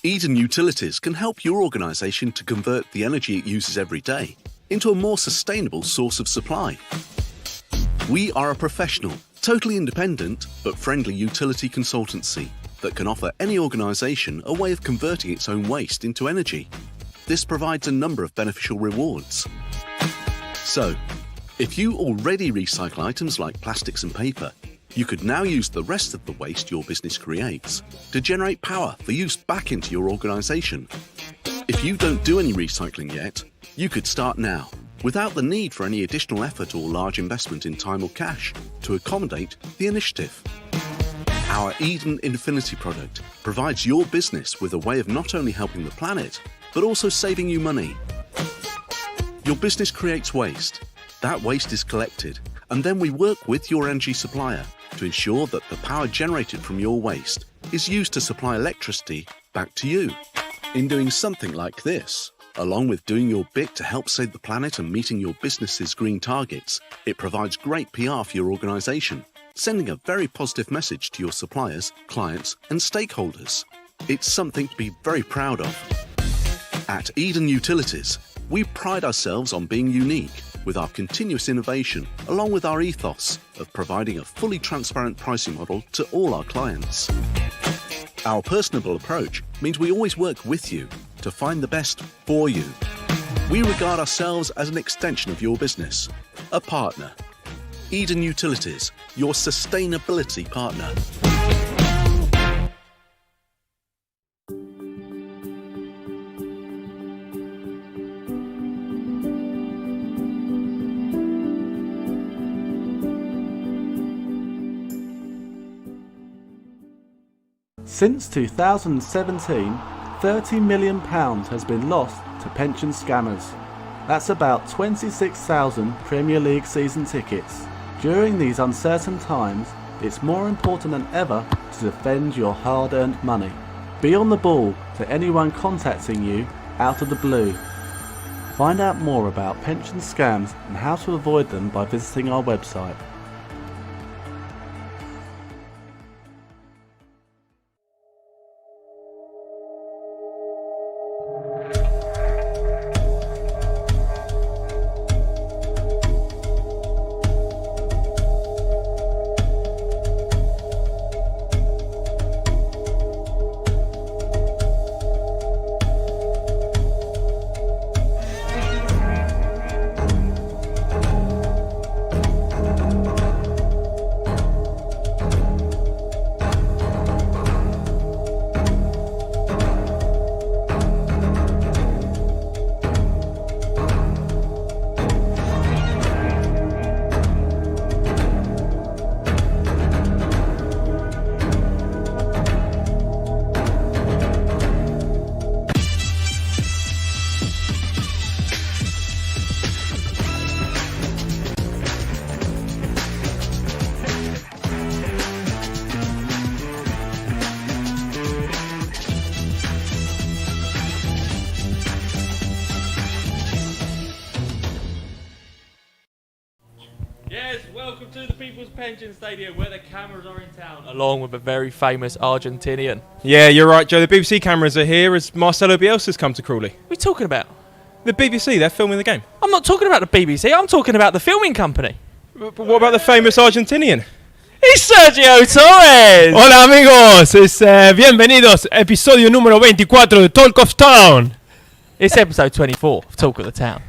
Eden Utilities can help your organisation to convert the energy it uses every day into a more sustainable source of supply. We are a professional, totally independent but friendly utility consultancy that can offer any organisation a way of converting its own waste into energy. This provides a number of beneficial rewards. So, if you already recycle items like plastics and paper, you could now use the rest of the waste your business creates to generate power for use back into your organisation. If you don't do any recycling yet, you could start now, without the need for any additional effort or large investment in time or cash to accommodate the initiative. Our Eden Infinity product provides your business with a way of not only helping the planet, but also saving you money. Your business creates waste. That waste is collected, and then we work with your energy supplier to ensure that the power generated from your waste is used to supply electricity back to you. In doing something like this, along with doing your bit to help save the planet and meeting your business's green targets, it provides great PR for your organisation, sending a very positive message to your suppliers, clients and stakeholders. It's something to be very proud of. At Eden Utilities, we pride ourselves on being unique with our continuous innovation, along with our ethos of providing a fully transparent pricing model to all our clients. Our personable approach means we always work with you to find the best for you. We regard ourselves as an extension of your business, a partner. Eden Utilities, your sustainability partner. Since 2017, £30 million has been lost to pension scammers. That's about 26,000 Premier League season tickets. During these uncertain times, it's more important than ever to defend your hard-earned money. Be on the ball to anyone contacting you out of the blue. Find out more about pension scams and how to avoid them by visiting our website. Welcome to the People's Pension Stadium, where the cameras are in town, along with a very famous Argentinian. Yeah, you're right, Joe. The BBC cameras are here as Marcelo Bielsa's come to Crawley. What are you talking about? The BBC, they're filming the game. I'm not talking about the BBC, I'm talking about the filming company. But what about the famous Argentinian? It's Sergio Torres! Hola amigos, bienvenidos, episodio número 24 de Talk of Town. It's episode 24 of Talk of the Town.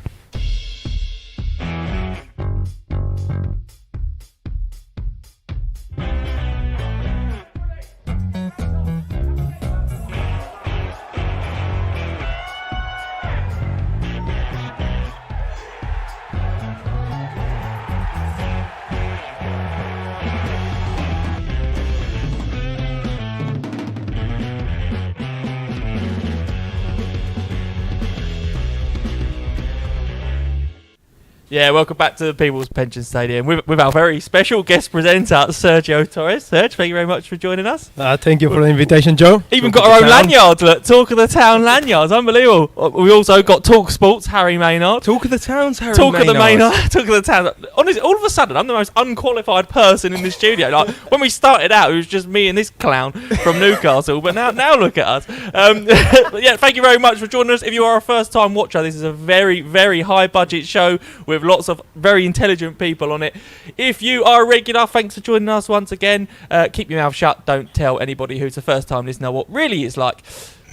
Yeah, welcome back to the People's Pension Stadium with our very special guest presenter, Sergio Torres. Serge, thank you very much for joining us. Thank you for the invitation, Joe. Even got our own lanyard, look, Talk of the Town lanyards, unbelievable. We also got Talk Sports, Harry Maynard. Talk of the Town's Harry Talk Maynard. of the Maynard, Talk of the Town. Honestly, all of a sudden, I'm the most unqualified person in the studio. Like when we started out, it was just me and this clown from Newcastle, but now look at us. Yeah, thank you very much for joining us. If you are a first-time watcher, this is a very, very high-budget show with lots of very intelligent people on it. If you are a regular, thanks for joining us once again. Keep your mouth shut. Don't tell anybody who's a first-time listener what really it's like.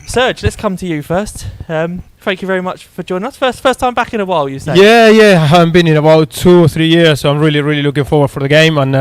Serge, let's come to you first. Thank you very much for joining us. First time back in a while, you say? Yeah, I haven't been in about 2 or 3 years, so I'm really looking forward for the game. And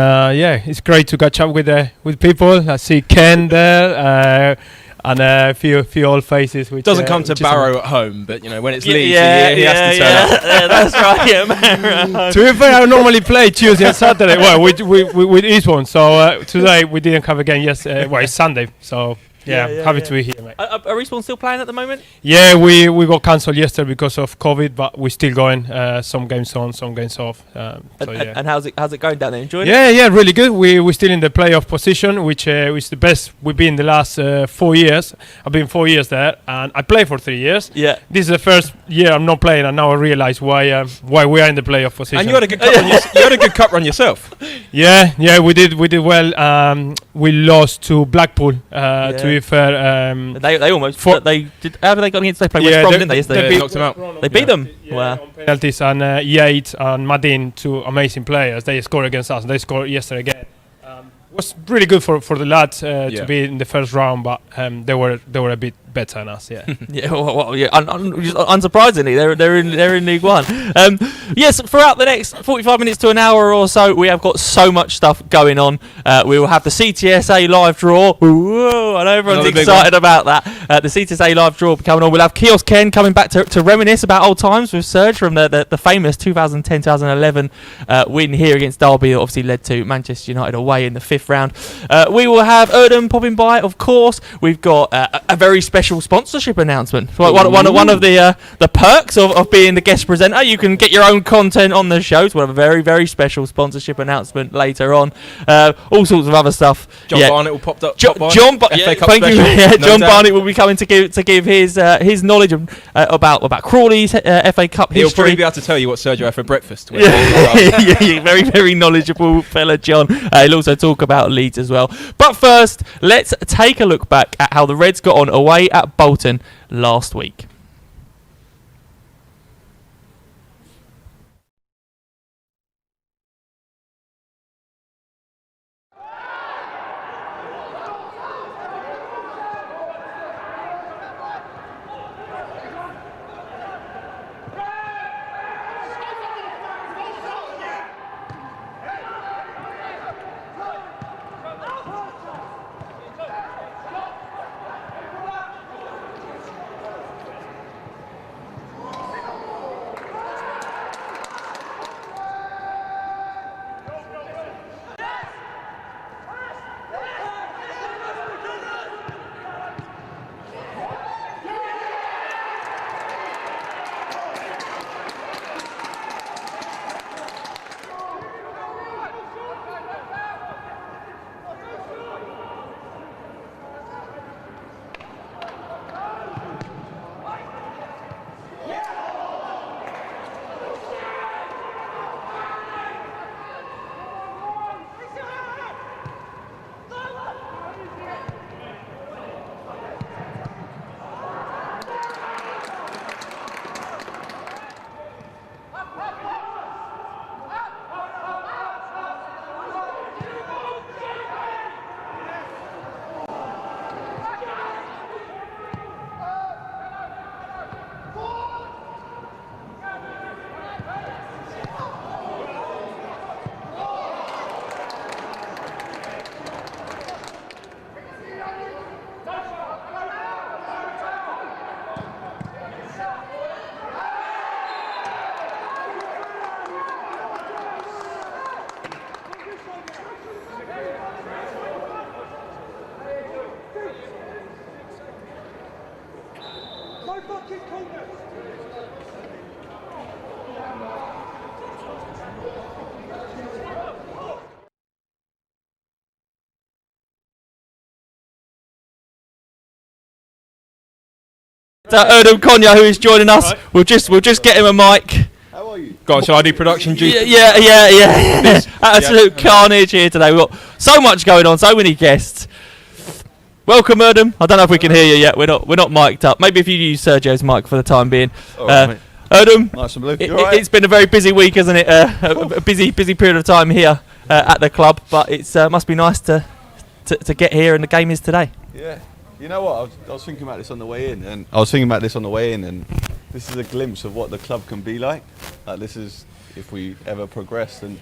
it's great to catch up with people. I see Ken there. And a few old faces. Which doesn't come to Barrow at home, but when it's Leeds, he yeah, has to turn up. yeah, that's right. Yeah, to be fair, I normally play Tuesday and Saturday. Well, with Eastbourne, so today we didn't have a game. Yes, it's Sunday, so. Happy to be here, mate. Are Respawn still playing at the moment? Yeah, we got cancelled yesterday because of COVID, but we're still going. Some games on, some games off. And how's it going down there? Enjoying it? Yeah, really good. We're still in the playoff position, which is the best we've been the last 4 years. I've been 4 years there, and I played for 3 years. Yeah. This is the first year I'm not playing, and now I realise why we are in the playoff position. And you had a good cup run. You had a good cup run yourself. Yeah, we did well. We lost to Blackpool. To be fair, they almost they did. How did they got against? They played West Brom, didn't they? Yesterday They knocked them out. They beat them. Wow. On penalties, and Yates and Madin, 2 amazing players. They scored against us. They scored yesterday again. It was really good for the lads to be in the first round, but they were a bit better than us. Yeah. Unsurprisingly, they're in League One. Yes, throughout the next 45 minutes to an hour or so, we have got so much stuff going on. We will have the CTSA live draw. Whoa, I know everyone's excited about that. The CTSA live draw coming on. We'll have Kiosk Ken coming back to reminisce about old times with Serge from the famous 2010-2011 win here against Derby, that obviously led to Manchester United away in the 5th round. We will have Erdem popping by, of course. We've got a very special sponsorship announcement. One of the perks of being the guest presenter. You can get your own content on the shows. We'll have a very, very special sponsorship announcement later on. All sorts of other stuff. John Barnett will pop up. John Barnett will be coming to give his knowledge about Crawley's FA Cup history. He'll probably be able to tell you what Sergio had for breakfast. Very, very knowledgeable fella, John. He'll also talk about Leeds as well. But first, let's take a look back at how the Reds got on away at Bolton last week. Erdem Konya, who is joining us. We'll just get him a mic. How are you? God, shall I do production duty? Yeah. Absolute carnage here today. We've got so much going on, so many guests. Welcome, Erdem. I don't know if we can hear you yet. We're not mic'd up. Maybe if you use Sergio's mic for the time being. Erdem, Nice and blue. it's been a very busy week, hasn't it? A busy period of time here at the club, but it's must be nice to get here, and the game is today. Yeah. You know what? I was thinking about this on the way in, and this is a glimpse of what the club can be like. Like, this is if we ever progress, and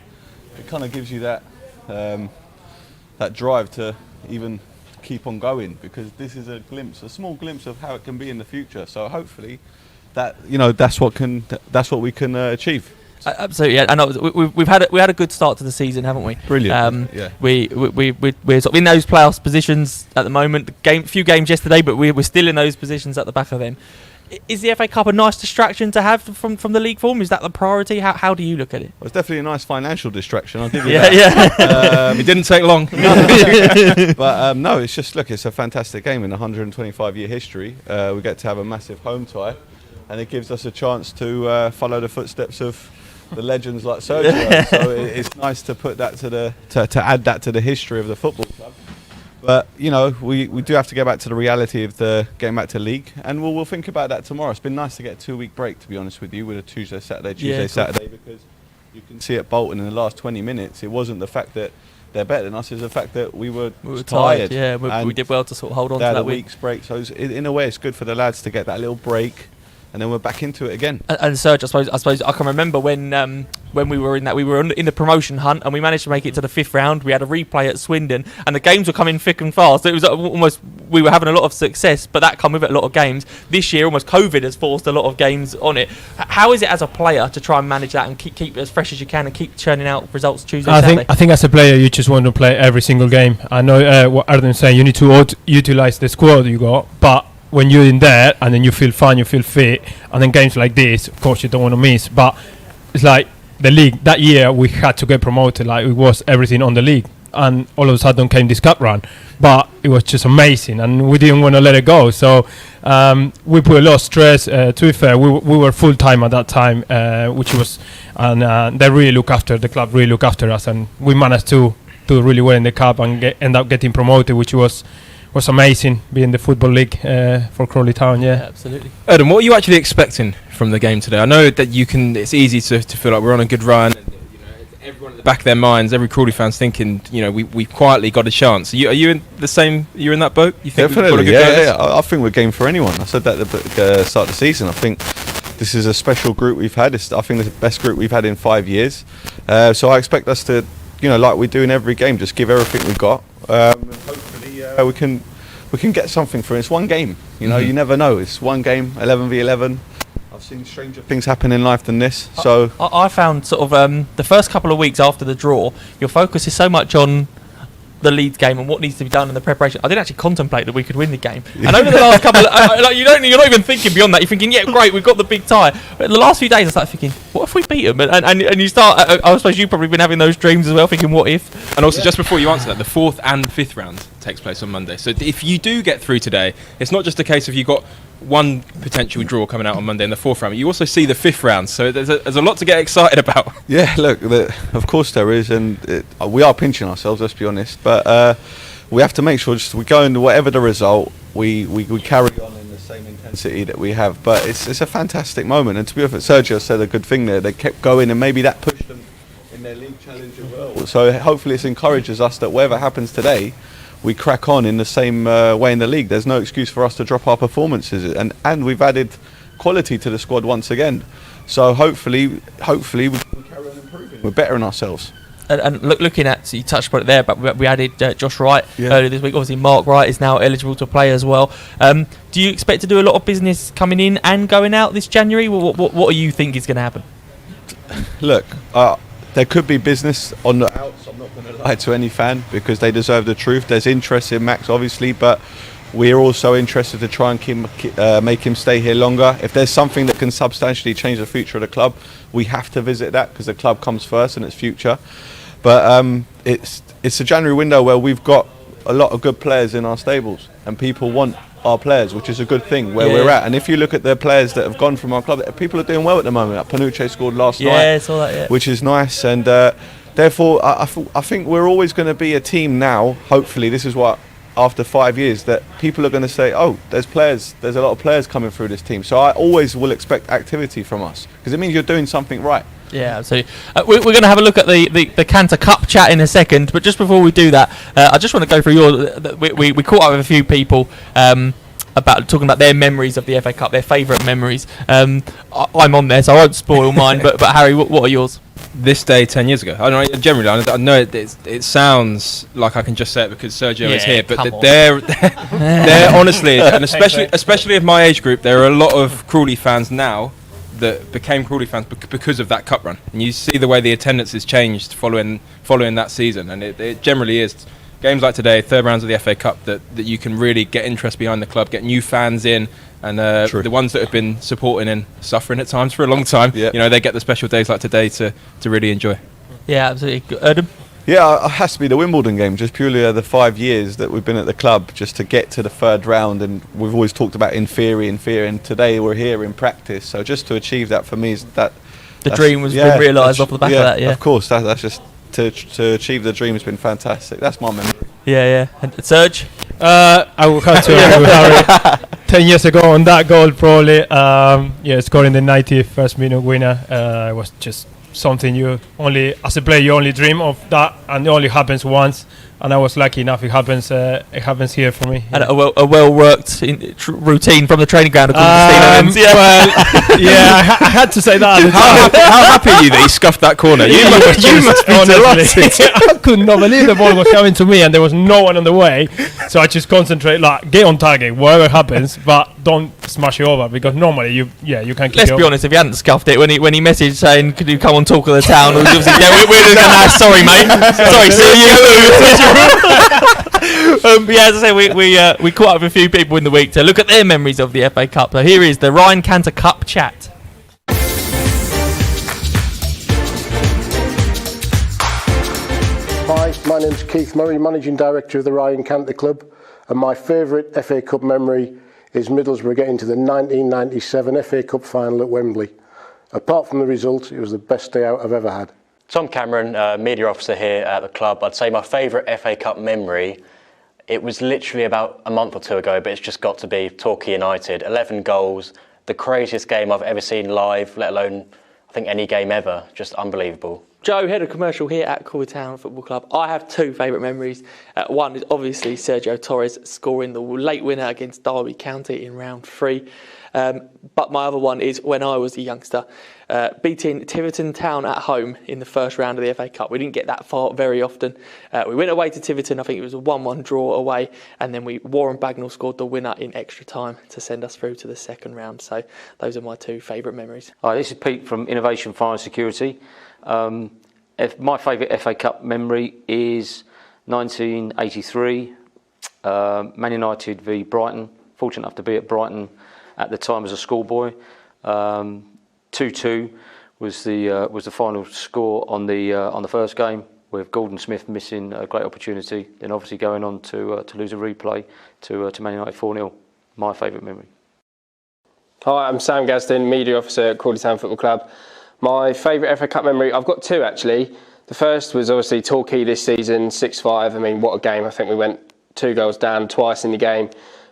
it kind of gives you that that drive to even keep on going, because this is a small glimpse of how it can be in the future. So hopefully, that's what we can achieve. Absolutely, yeah. I know we had a good start to the season, haven't we? Brilliant. Yeah. We're sort of in those playoffs positions at the moment. Few games yesterday, but we're still in those positions at the back of them. Is the FA Cup a nice distraction to have from the league form? Is that the priority? How do you look at it? Well, it's definitely a nice financial distraction, I'll give you that. Yeah. It didn't take long. But no, it's just, look, it's a fantastic game in 125-year history. We get to have a massive home tie, and it gives us a chance to follow the footsteps of the legends like Sergio. So it's nice to put that to add that to the history of the football club. But we do have to get back to the reality of the getting back to league, and we'll think about that tomorrow. It's been nice to get a 2-week break, to be honest with you, with a Tuesday, Saturday, because you can see at Bolton in the last 20 minutes, it wasn't the fact that they're better than us, it's the fact that we were tired. Yeah, we did well to sort of hold on to that that week's break. So in a way, it's good for the lads to get that little break, and then we're back into it again. And Serge, I suppose I can remember when we were in the promotion hunt, and we managed to make it to the 5th round. We had a replay at Swindon, and the games were coming thick and fast. It was almost, we were having a lot of success, but that come with it a lot of games. This year, almost COVID has forced a lot of games on it. How is it as a player to try and manage that and keep it as fresh as you can and keep churning out results Tuesday, Saturday? I think as a player, you just want to play every single game. I know what Erdem's saying. You need to utilize the squad you got, but when you're in there and then you feel fine, you feel fit, and then games like this, of course, you don't want to miss. But it's like the league that year, we had to get promoted. Like, it was everything on the league, and all of a sudden came this cup run. But it was just amazing, and we didn't want to let it go. So we put a lot of stress. To be fair, we were full time at that time, which was, and they really look after the club, really look after us, and we managed to do really well in the cup and end up getting promoted, which was amazing, being the football league for Crawley Town. Yeah, absolutely. Erdem, what are you actually expecting from the game today? I know that it's easy to feel like we're on a good run, and everyone at the back of their minds, every Crawley fan's thinking, we've quietly got a chance. Are you in the same? You're in that boat? You think definitely? Yeah. I think we're game for anyone. I said that at the start of the season. I think this is a special group we've had. I think it's the best group we've had in 5 years. So I expect us to, like we do in every game, just give everything we've got. And hopefully we can get something for it. It's one game, you never know. It's one game, 11v11. I've seen stranger things happen in life than this. So I found sort of the first couple of weeks after the draw, your focus is so much on the Leeds game and what needs to be done in the preparation. I didn't actually contemplate that we could win the game. And over the last couple of, you're not even thinking beyond that. You're thinking, yeah, great, we've got the big tie. But the last few days, I started thinking, what if we beat them? And you start, I suppose you've probably been having those dreams as well, thinking, what if? And also, just before you answer that, the 4th and 5th round takes place on Monday. So if you do get through today, it's not just a case of you got one potential draw coming out on Monday in the 4th round, but you also see the 5th round. So there's a lot to get excited about. Yeah, look, of course there is, and we are pinching ourselves, let's be honest. But we have to make sure we go into whatever the result, we carry on in the same intensity that we have. But it's a fantastic moment, and to be honest, Sergio said a good thing there. They kept going, and maybe that pushed them in their league challenge as well. So hopefully it encourages us that whatever happens today, we crack on in the same way in the league. There's no excuse for us to drop our performances, and we've added quality to the squad once again. So hopefully we can carry on improving. We're bettering ourselves. And looking at, so you touched upon it there, but we added Josh Wright earlier this week. Obviously, Mark Wright is now eligible to play as well. Do you expect to do a lot of business coming in and going out this January? What do you think is going to happen? Look, there could be business on the outs. I'm not going to lie to any fan, because they deserve the truth. There's interest in Max, obviously, but we're also interested to try and make him stay here longer. If there's something that can substantially change the future of the club, we have to visit that, because the club comes first and its future. But it's a January window where we've got a lot of good players in our stables, and people want our players, which is a good thing where we're at. And if you look at the players that have gone from our club, people are doing well at the moment. Panucci scored last night, which is nice, and therefore I think we're always going to be a team now. Hopefully, this is what, after 5 years, that people are going to say, oh, there's a lot of players coming through this team. So I always will expect activity from us, because it means you're doing something right. Yeah, absolutely. We're going to have a look at the Canter Cup chat in a second, but just before we do that, I just want to go through we caught up with a few people about talking about their memories of the FA Cup, their favourite memories. I'm on there, so I won't spoil mine, but Harry, what are yours? This day 10 years ago. I know it sounds like I can just say it because Sergio is here, but they're honestly, and especially of my age group, there are a lot of Crawley fans now that became Crawley fans because of that cup run, and you see the way the attendance has changed following that season, and it generally is games like today, third rounds of the FA Cup, that you can really get interest behind the club, get new fans in, and the ones that have been supporting and suffering at times for a long time, they get the special days like today to really enjoy. Yeah, absolutely. Erdem? Yeah, it has to be the Wimbledon game, just purely the 5 years that we've been at the club, just to get to the third round. And we've always talked about in theory, and today we're here in practice. So just to achieve that for me is that the dream was been realised off the back of that. Yeah, of course. That's just to achieve the dream has been fantastic. That's my memory. Yeah. And Serge? I will have to agree with Harry. 10 years ago on that goal, probably. Scoring the 91st minute winner. It was just something you only, as a player, you only dream of that, and it only happens once. And I was lucky enough; it happens here for me. And a well worked routine from the training ground. I had to say that. How happy are you that he scuffed that corner? You must be delighted. I could not believe the ball was coming to me, and there was no one on the way. So I just concentrate, get on target, whatever happens, but don't smash it over, because normally you can't. Let's be honest, if he hadn't scuffed it when he messaged saying, "Could you come on Talk of the Town?" we're just going, sorry, mate. Sorry, see you. As I say, we caught up with a few people in the week to look at their memories of the FA Cup. So here is the Ryan Canter Cup chat. Hi, my name's Keith Murray, Managing Director of the Ryan Canter Club, and my favourite FA Cup memory is Middlesbrough getting to the 1997 FA Cup final at Wembley. Apart from the result, it was the best day out I've ever had. Tom Cameron, media officer here at the club. I'd say my favourite FA Cup memory, it was literally about a month or two ago, but it's just got to be Torquay United. 11 goals, the craziest game I've ever seen live, let alone, I think, any game ever. Just unbelievable. Joe, head of commercial here at Crawley Town Football Club. I have two favourite memories. One is obviously Sergio Torres scoring the late winner against Derby County in round 3. But my other one is when I was a youngster, beating Tiverton Town at home in the first round of the FA Cup. We didn't get that far very often. We went away to Tiverton, I think it was a 1-1 draw away, and then Warren Bagnall scored the winner in extra time to send us through to the second round. So those are my two favourite memories. Hi, this is Pete from Innovation Fire and Security. My favourite FA Cup memory is 1983, Man United v Brighton. Fortunate enough to be at Brighton at the time as a schoolboy. 2-2 was the final score on the first game, with Gordon Smith missing a great opportunity, then obviously going on to lose a replay to Man United 4-0. My favourite memory. Hi, I'm Sam Gaston, media officer at Crawley Town Football Club. My favourite FA Cup memory, I've got two actually. The first was obviously Torquay this season, 6-5. I mean, what a game. I think we went 2 goals down twice in the game.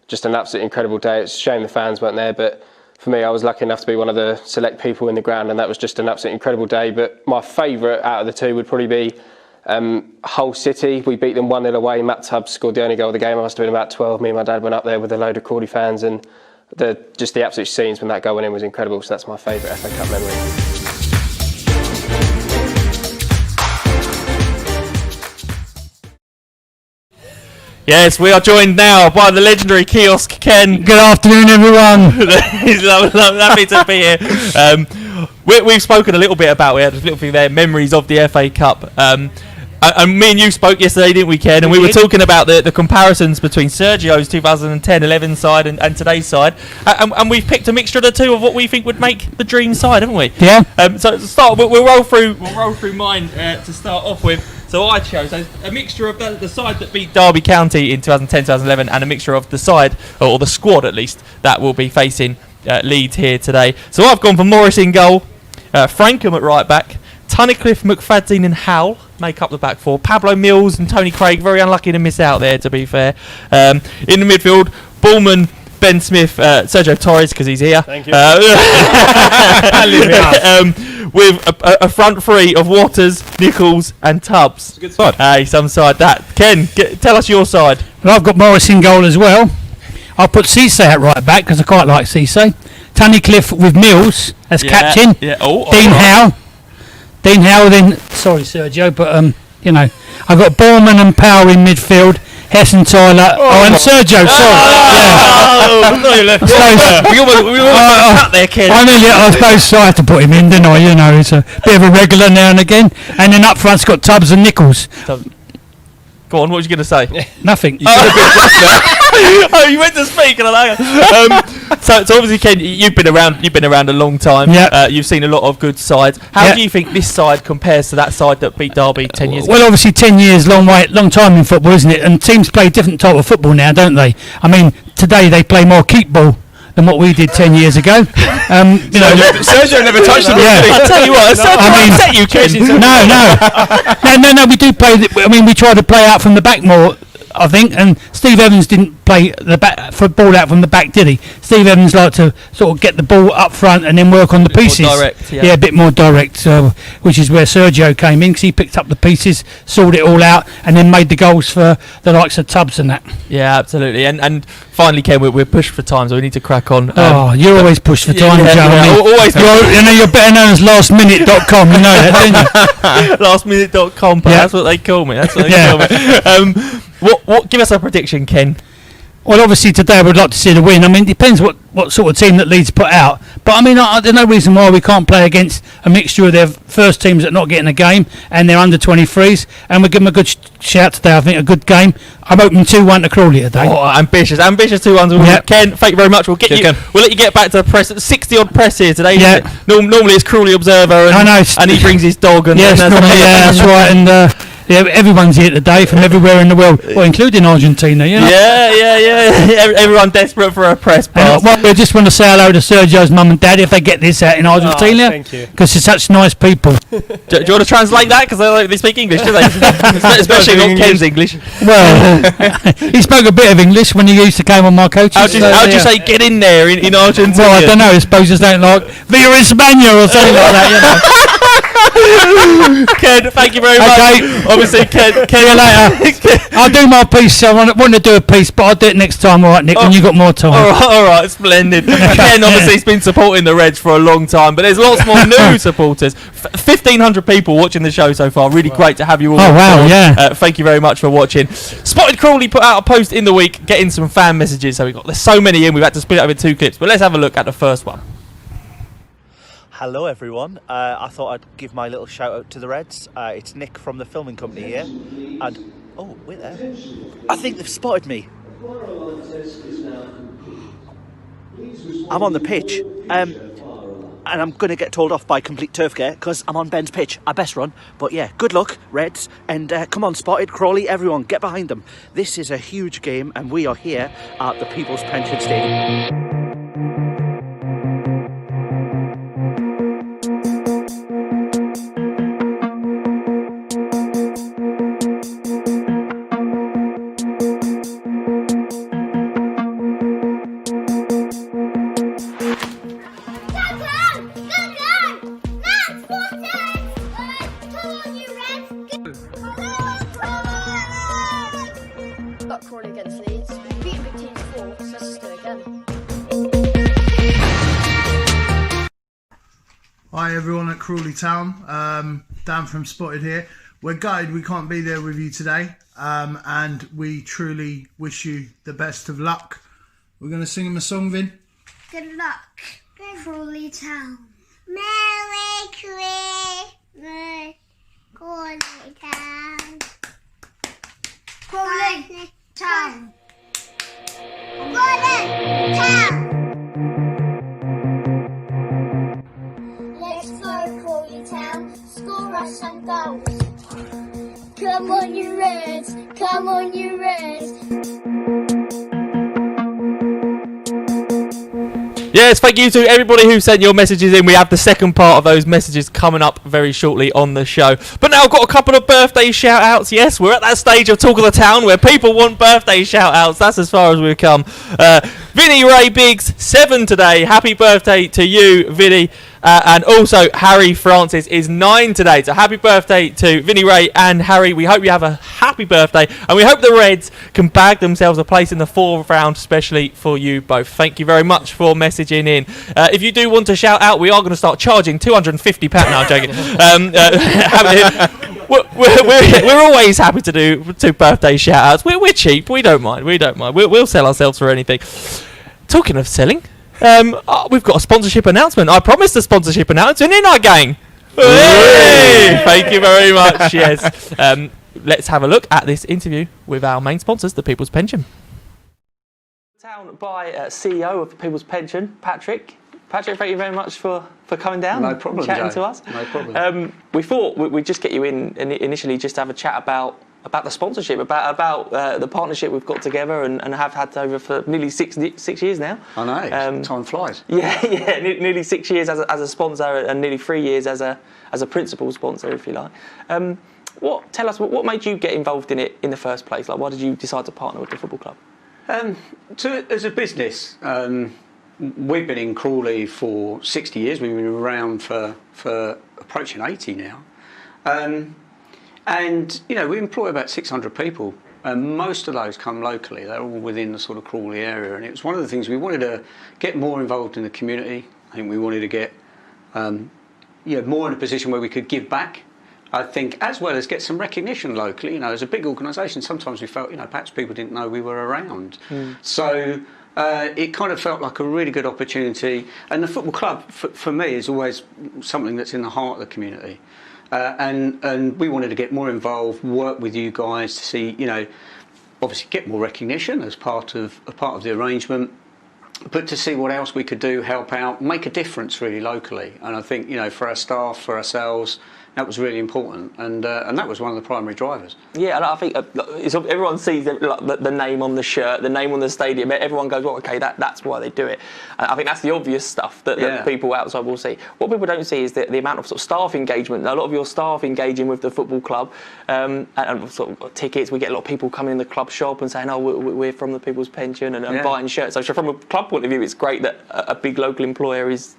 Just an absolutely incredible day. It's a shame the fans weren't there, but for me, I was lucky enough to be one of the select people in the ground, and that was just an absolutely incredible day. But my favourite out of the two would probably be Hull City. We beat them 1-0 away. Matt Tubbs scored the only goal of the game. I must have been about 12. Me and my dad went up there with a load of Crawley fans, and the absolute scenes when that goal went in was incredible. So that's my favourite FA Cup memory. Yes, we are joined now by the legendary Kiosk Ken. Good afternoon, everyone. He's lovely to be here. We've spoken a little bit about their memories of the FA Cup. And me and you spoke yesterday, didn't we, Ken? And we were talking about the comparisons between Sergio's 2010-11 side and today's side. And we've picked a mixture of the two of what we think would make the dream side, haven't we? Yeah. So to start, we'll roll through mine to start off with. So I chose a mixture of the side that beat Derby County in 2010-2011 and a mixture of the side, or the squad at least, that will be facing Leeds here today. So I've gone for Morris in goal, Frankham at right back, Tunnicliffe, McFadzean and Howell make up the back four. Pablo Mills and Tony Craig, very unlucky to miss out there, to be fair. In the midfield, Bullman, Ben Smith, Sergio Torres, because he's here. Thank you. With a front three of Waters, Nichols and Tubbs. It's a good side. Hey, some side that. Ken, tell us your side. Well, I've got Morris in goal as well. I'll put Cisse at right back because I quite like Cisse. Tunnicliffe with Mills as captain. Yeah. Dean Howe. Dean Howe then. Sorry, Sergio, but I've got Borman and Powell in midfield. Hess and Tyler. And Sergio. We almost cut there, Ken. I suppose I had to put him in, didn't I? He's a bit of a regular now and again. And then up front's got Tubbs and Nichols. Go on, what was you going to say? Nothing. You went to speak, and I like so obviously, Ken, you've been around a long time. Yeah. You've seen a lot of good sides. How do you think this side compares to that side that beat Derby 10 years ago? Well, obviously 10 years, long time in football, isn't it? And teams play a different type of football now, don't they? I mean, today they play more keep ball than what we did 10 years ago. Sergio never touched the ball. I tell you what, upset you, Ken. No, we do play. We try to play out from the back more, I think, and Steve Evans didn't play the back for ball out from the back, did he? Steve Evans liked to sort of get the ball up front and then work on the pieces. More direct, a bit more direct, which is where Sergio came in because he picked up the pieces, sorted it all out, and then made the goals for the likes of Tubbs and that. Yeah, absolutely. And finally, Ken, we're pushed for time, so we need to crack on. You're always pushed for time, Joe. Always. You're better known as lastminute.com. You know that, don't you? Lastminute.com. That's what they call me. What? Give us a prediction, Ken. Well, obviously today I would like to see the win. I mean, it depends what sort of team that Leeds put out. But I mean, there's no reason why we can't play against a mixture of their first teams that are not getting a game and their under 23s. And we'll give them a good shout today. I think a good game. I'm hoping 2-1 to Crawley today. Oh, ambitious 2-1. Yep. Ken, thank you very much. We'll let you get back to the press. 60 odd press here today. Yeah. Normally it's Crawley Observer. And he brings his dog. And yes, that's right. And everyone's here today from everywhere in the world, well, including Argentina. You know? Yeah. Everyone desperate for a press pass. I just want to say hello to Sergio's mum and dad if they get this out in Argentina. Thank you. Because they're such nice people. Do you want to translate that? Because they speak English, do they? Especially not Ken's English. Well, he spoke a bit of English when he used to come on my coaches. How'd you say get in there in Argentina? Well, I don't know. I suppose just don't like Via España or something like that, Ken, thank you very much. Obviously, Ken, see you later. I'll do my piece. I want to do a piece, but I'll do it next time, all right, Nick, when you've got more time. All right, splendid. Ken obviously has been supporting the Reds for a long time, but there's lots more new supporters. 1,500 people watching the show so far. Really great to have you all. Oh, wow, yeah. Thank you very much for watching. Spotted Crawley put out a post in the week getting some fan messages, so there's so many in, we've had to split it over 2 clips, but let's have a look at the first one. Hello everyone, I thought I'd give my little shout out to the Reds. It's Nick from the filming company here, and oh wait there, I think they've spotted me. I'm on the pitch, and I'm going to get told off by Complete Turf Care because I'm on Ben's pitch. I best run, but yeah, good luck Reds, and come on Spotted, Crawley, everyone get behind them. This is a huge game and we are here at the People's Pension Stadium. Crawley against Leeds. Beating big teams before, so let's do it again. Hi everyone at Crawley Town, Dan from Spotted here. We're gutted we can't be there with you today, and we truly wish you the best of luck. We're going to sing him a song, Vin. Good luck, Crawley Town. Merry Christmas, Crawley Town. Crawley Town. Crawley Town. Let's go Crawley Town, score us some goals. Come on you Reds, come on you Reds. Yes, thank you to everybody who sent your messages in. We have the second part of those messages coming up very shortly on the show. But now I've got a couple of birthday shout-outs. Yes, we're at that stage of Talk of the Town where people want birthday shout-outs. That's as far as we've come. Vinny Ray Biggs, 7 today. Happy birthday to you, Vinny. And also, Harry Francis is 9 today. So happy birthday to Vinny Ray and Harry. We hope you have a happy birthday. And we hope the Reds can bag themselves a place in the 4th round, especially for you both. Thank you very much for messaging in. If you do want to shout out, we are going to start charging £250. No, I'm joking. We're always happy to do 2 birthday shout outs. We're cheap. We don't mind. We'll sell ourselves for anything. Talking of selling... we've got a sponsorship announcement. I promised a sponsorship announcement in our gang. Hey! Thank you very much. Yes. Let's have a look at this interview with our main sponsors, the People's Pension. Town by CEO of the People's Pension, Patrick. Patrick, thank you very much for coming down. No problem, chatting Joe. to us. No problem. We thought we'd just get you in initially just to have a chat about the sponsorship, about the partnership we've got together and have had over for nearly six years now. I know, time flies. Yeah, nearly 6 years as a sponsor and nearly 3 years as a principal sponsor, if you like. Tell us what made you get involved in it in the first place? Like, why did you decide to partner with the football club? As a business, we've been in Crawley for 60 years. We've been around for approaching 80 now. And, we employ about 600 people, and most of those come locally. They're all within the sort of Crawley area, and it was one of the things we wanted to get more involved in the community. I think we wanted to get more in a position where we could give back, I think, as well as get some recognition locally. As a big organisation, sometimes we felt, perhaps people didn't know we were around. So it kind of felt like a really good opportunity. And the football club, for me, is always something that's in the heart of the community. And we wanted to get more involved, work with you guys to see, obviously get more recognition as part of the arrangement, but to see what else we could do, help out, make a difference really locally. And I think, for our staff, for ourselves, that was really important, and that was one of the primary drivers. Yeah, and I think everyone sees the name on the shirt, the name on the stadium. Everyone goes, "Well, okay, that's why they do it." And I think that's the obvious stuff that people outside will see. What people don't see is the amount of sort of staff engagement. A lot of your staff engaging with the football club, and sort of tickets. We get a lot of people coming in the club shop and saying, "Oh, we're from the People's Pension," and buying shirts. So from a club point of view, it's great that a big local employer is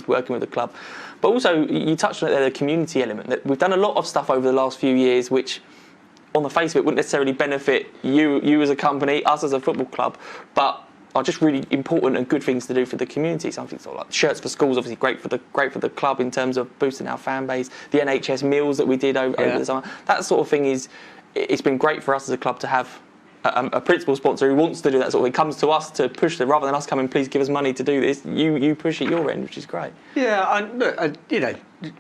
working with the club. But also, you touched on it there, the community element. That we've done a lot of stuff over the last few years, which, on the face of it, wouldn't necessarily benefit you as a company, us as a football club, but are just really important and good things to do for the community. Something sort of like shirts for schools, obviously great for the club in terms of boosting our fan base. The NHS meals that we did over the summer, that sort of thing it's been great for us as a club to have a principal sponsor who wants to do that sort of thing, comes to us to push it rather than us coming, please give us money to do this. You push at your end, which is great. Yeah,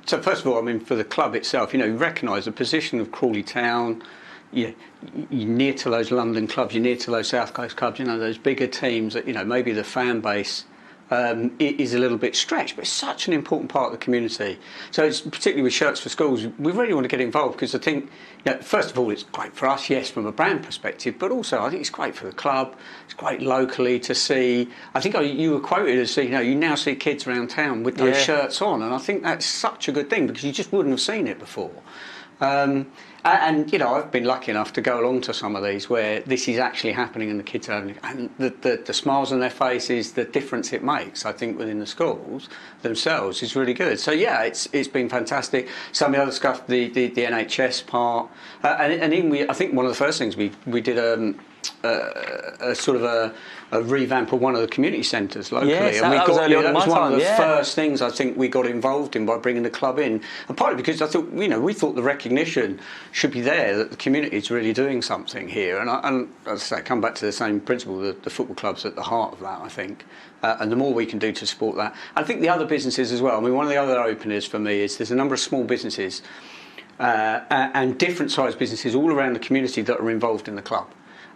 so first of all, for the club itself, recognise the position of Crawley Town. You're near to those London clubs, you're near to those South Coast clubs, those bigger teams that, maybe the fan base is a little bit stretched, but it's such an important part of the community. So it's particularly with Shirts for Schools, we really want to get involved because I think, first of all, it's great for us, yes, from a brand perspective, but also I think it's great for the club. It's great locally to see. I think you were quoted as saying, you now see kids around town with those shirts on, and I think that's such a good thing because you just wouldn't have seen it before. And I've been lucky enough to go along to some of these where this is actually happening and the kids are having, and the smiles on their faces, the difference it makes, I think, within the schools themselves is really good. So it's been fantastic. Some of the other stuff, the NHS part, and even I think one of the first things we did a sort of a revamp of one of the community centres locally. Yes, and that was one of the time, first things I think we got involved in by bringing the club in. And partly because I thought, we thought the recognition should be there, that the community is really doing something here. And as I say, come back to the same principle, the football club's at the heart of that, I think. And the more we can do to support that. I think the other businesses as well, one of the other openers for me is there's a number of small businesses and different sized businesses all around the community that are involved in the club.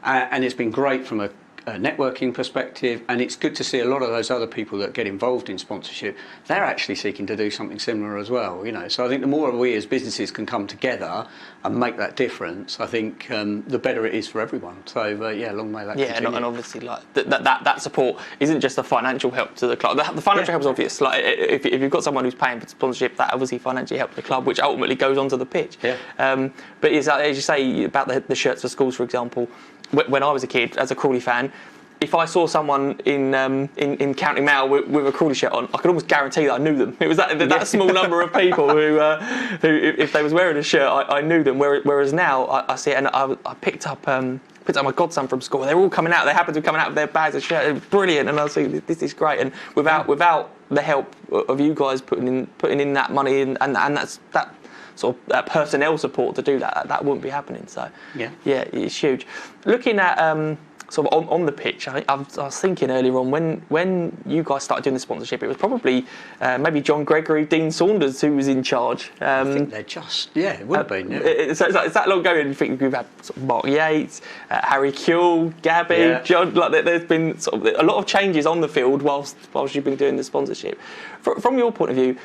And it's been great from a networking perspective, and it's good to see a lot of those other people that get involved in sponsorship, they're actually seeking to do something similar as well, you know. So I think the more we as businesses can come together and make that difference, I think the better it is for everyone. So yeah, long may that continue. And obviously like that support isn't just a financial help to the club. The financial help is obvious. Like if you've got someone who's paying for sponsorship, that obviously financially helps the club, which ultimately goes onto the pitch. But it's, as you say about the shirts for schools, for example. When I was a kid, as a Crawley fan, if I saw someone in County Mail with a Crawley shirt on, I could almost guarantee that I knew them. It was that small number of people who, if they was wearing a shirt, I knew them. Whereas now, I see it, and I picked up my godson from school. They're all coming out. They happen to be coming out with their bags of shirts. It was brilliant, and I was thinking, this is great. And without the help of you guys putting in that money and that sort of that personnel support to do that wouldn't be happening. So yeah, it's huge. Looking at sort of on the pitch, I was thinking earlier on when you guys started doing the sponsorship, it was probably maybe John Gregory, Dean Saunders who was in charge. I think they're just it would have been. Yeah. It's that long ago. You think we've had sort of Mark Yates, Harry Kuehl, Gabby, John. Like there's been sort of a lot of changes on the field whilst you've been doing the sponsorship. From your point of view,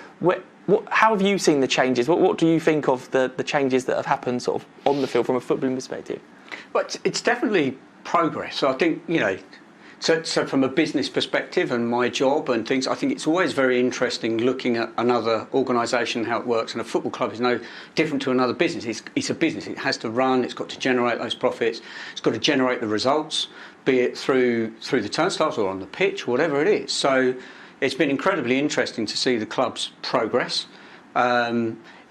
how have you seen the changes? What do you think of the changes that have happened sort of on the field from a footballing perspective? But it's definitely progress. So I think, you know, so from a business perspective and my job and things, I think it's always very interesting looking at another organisation and how it works. And a football club is no different to another business. It's a business. It has to run. It's got to generate those profits. It's got to generate the results, be it through the turnstiles or on the pitch, whatever it is. So it's been incredibly interesting to see the club's progress.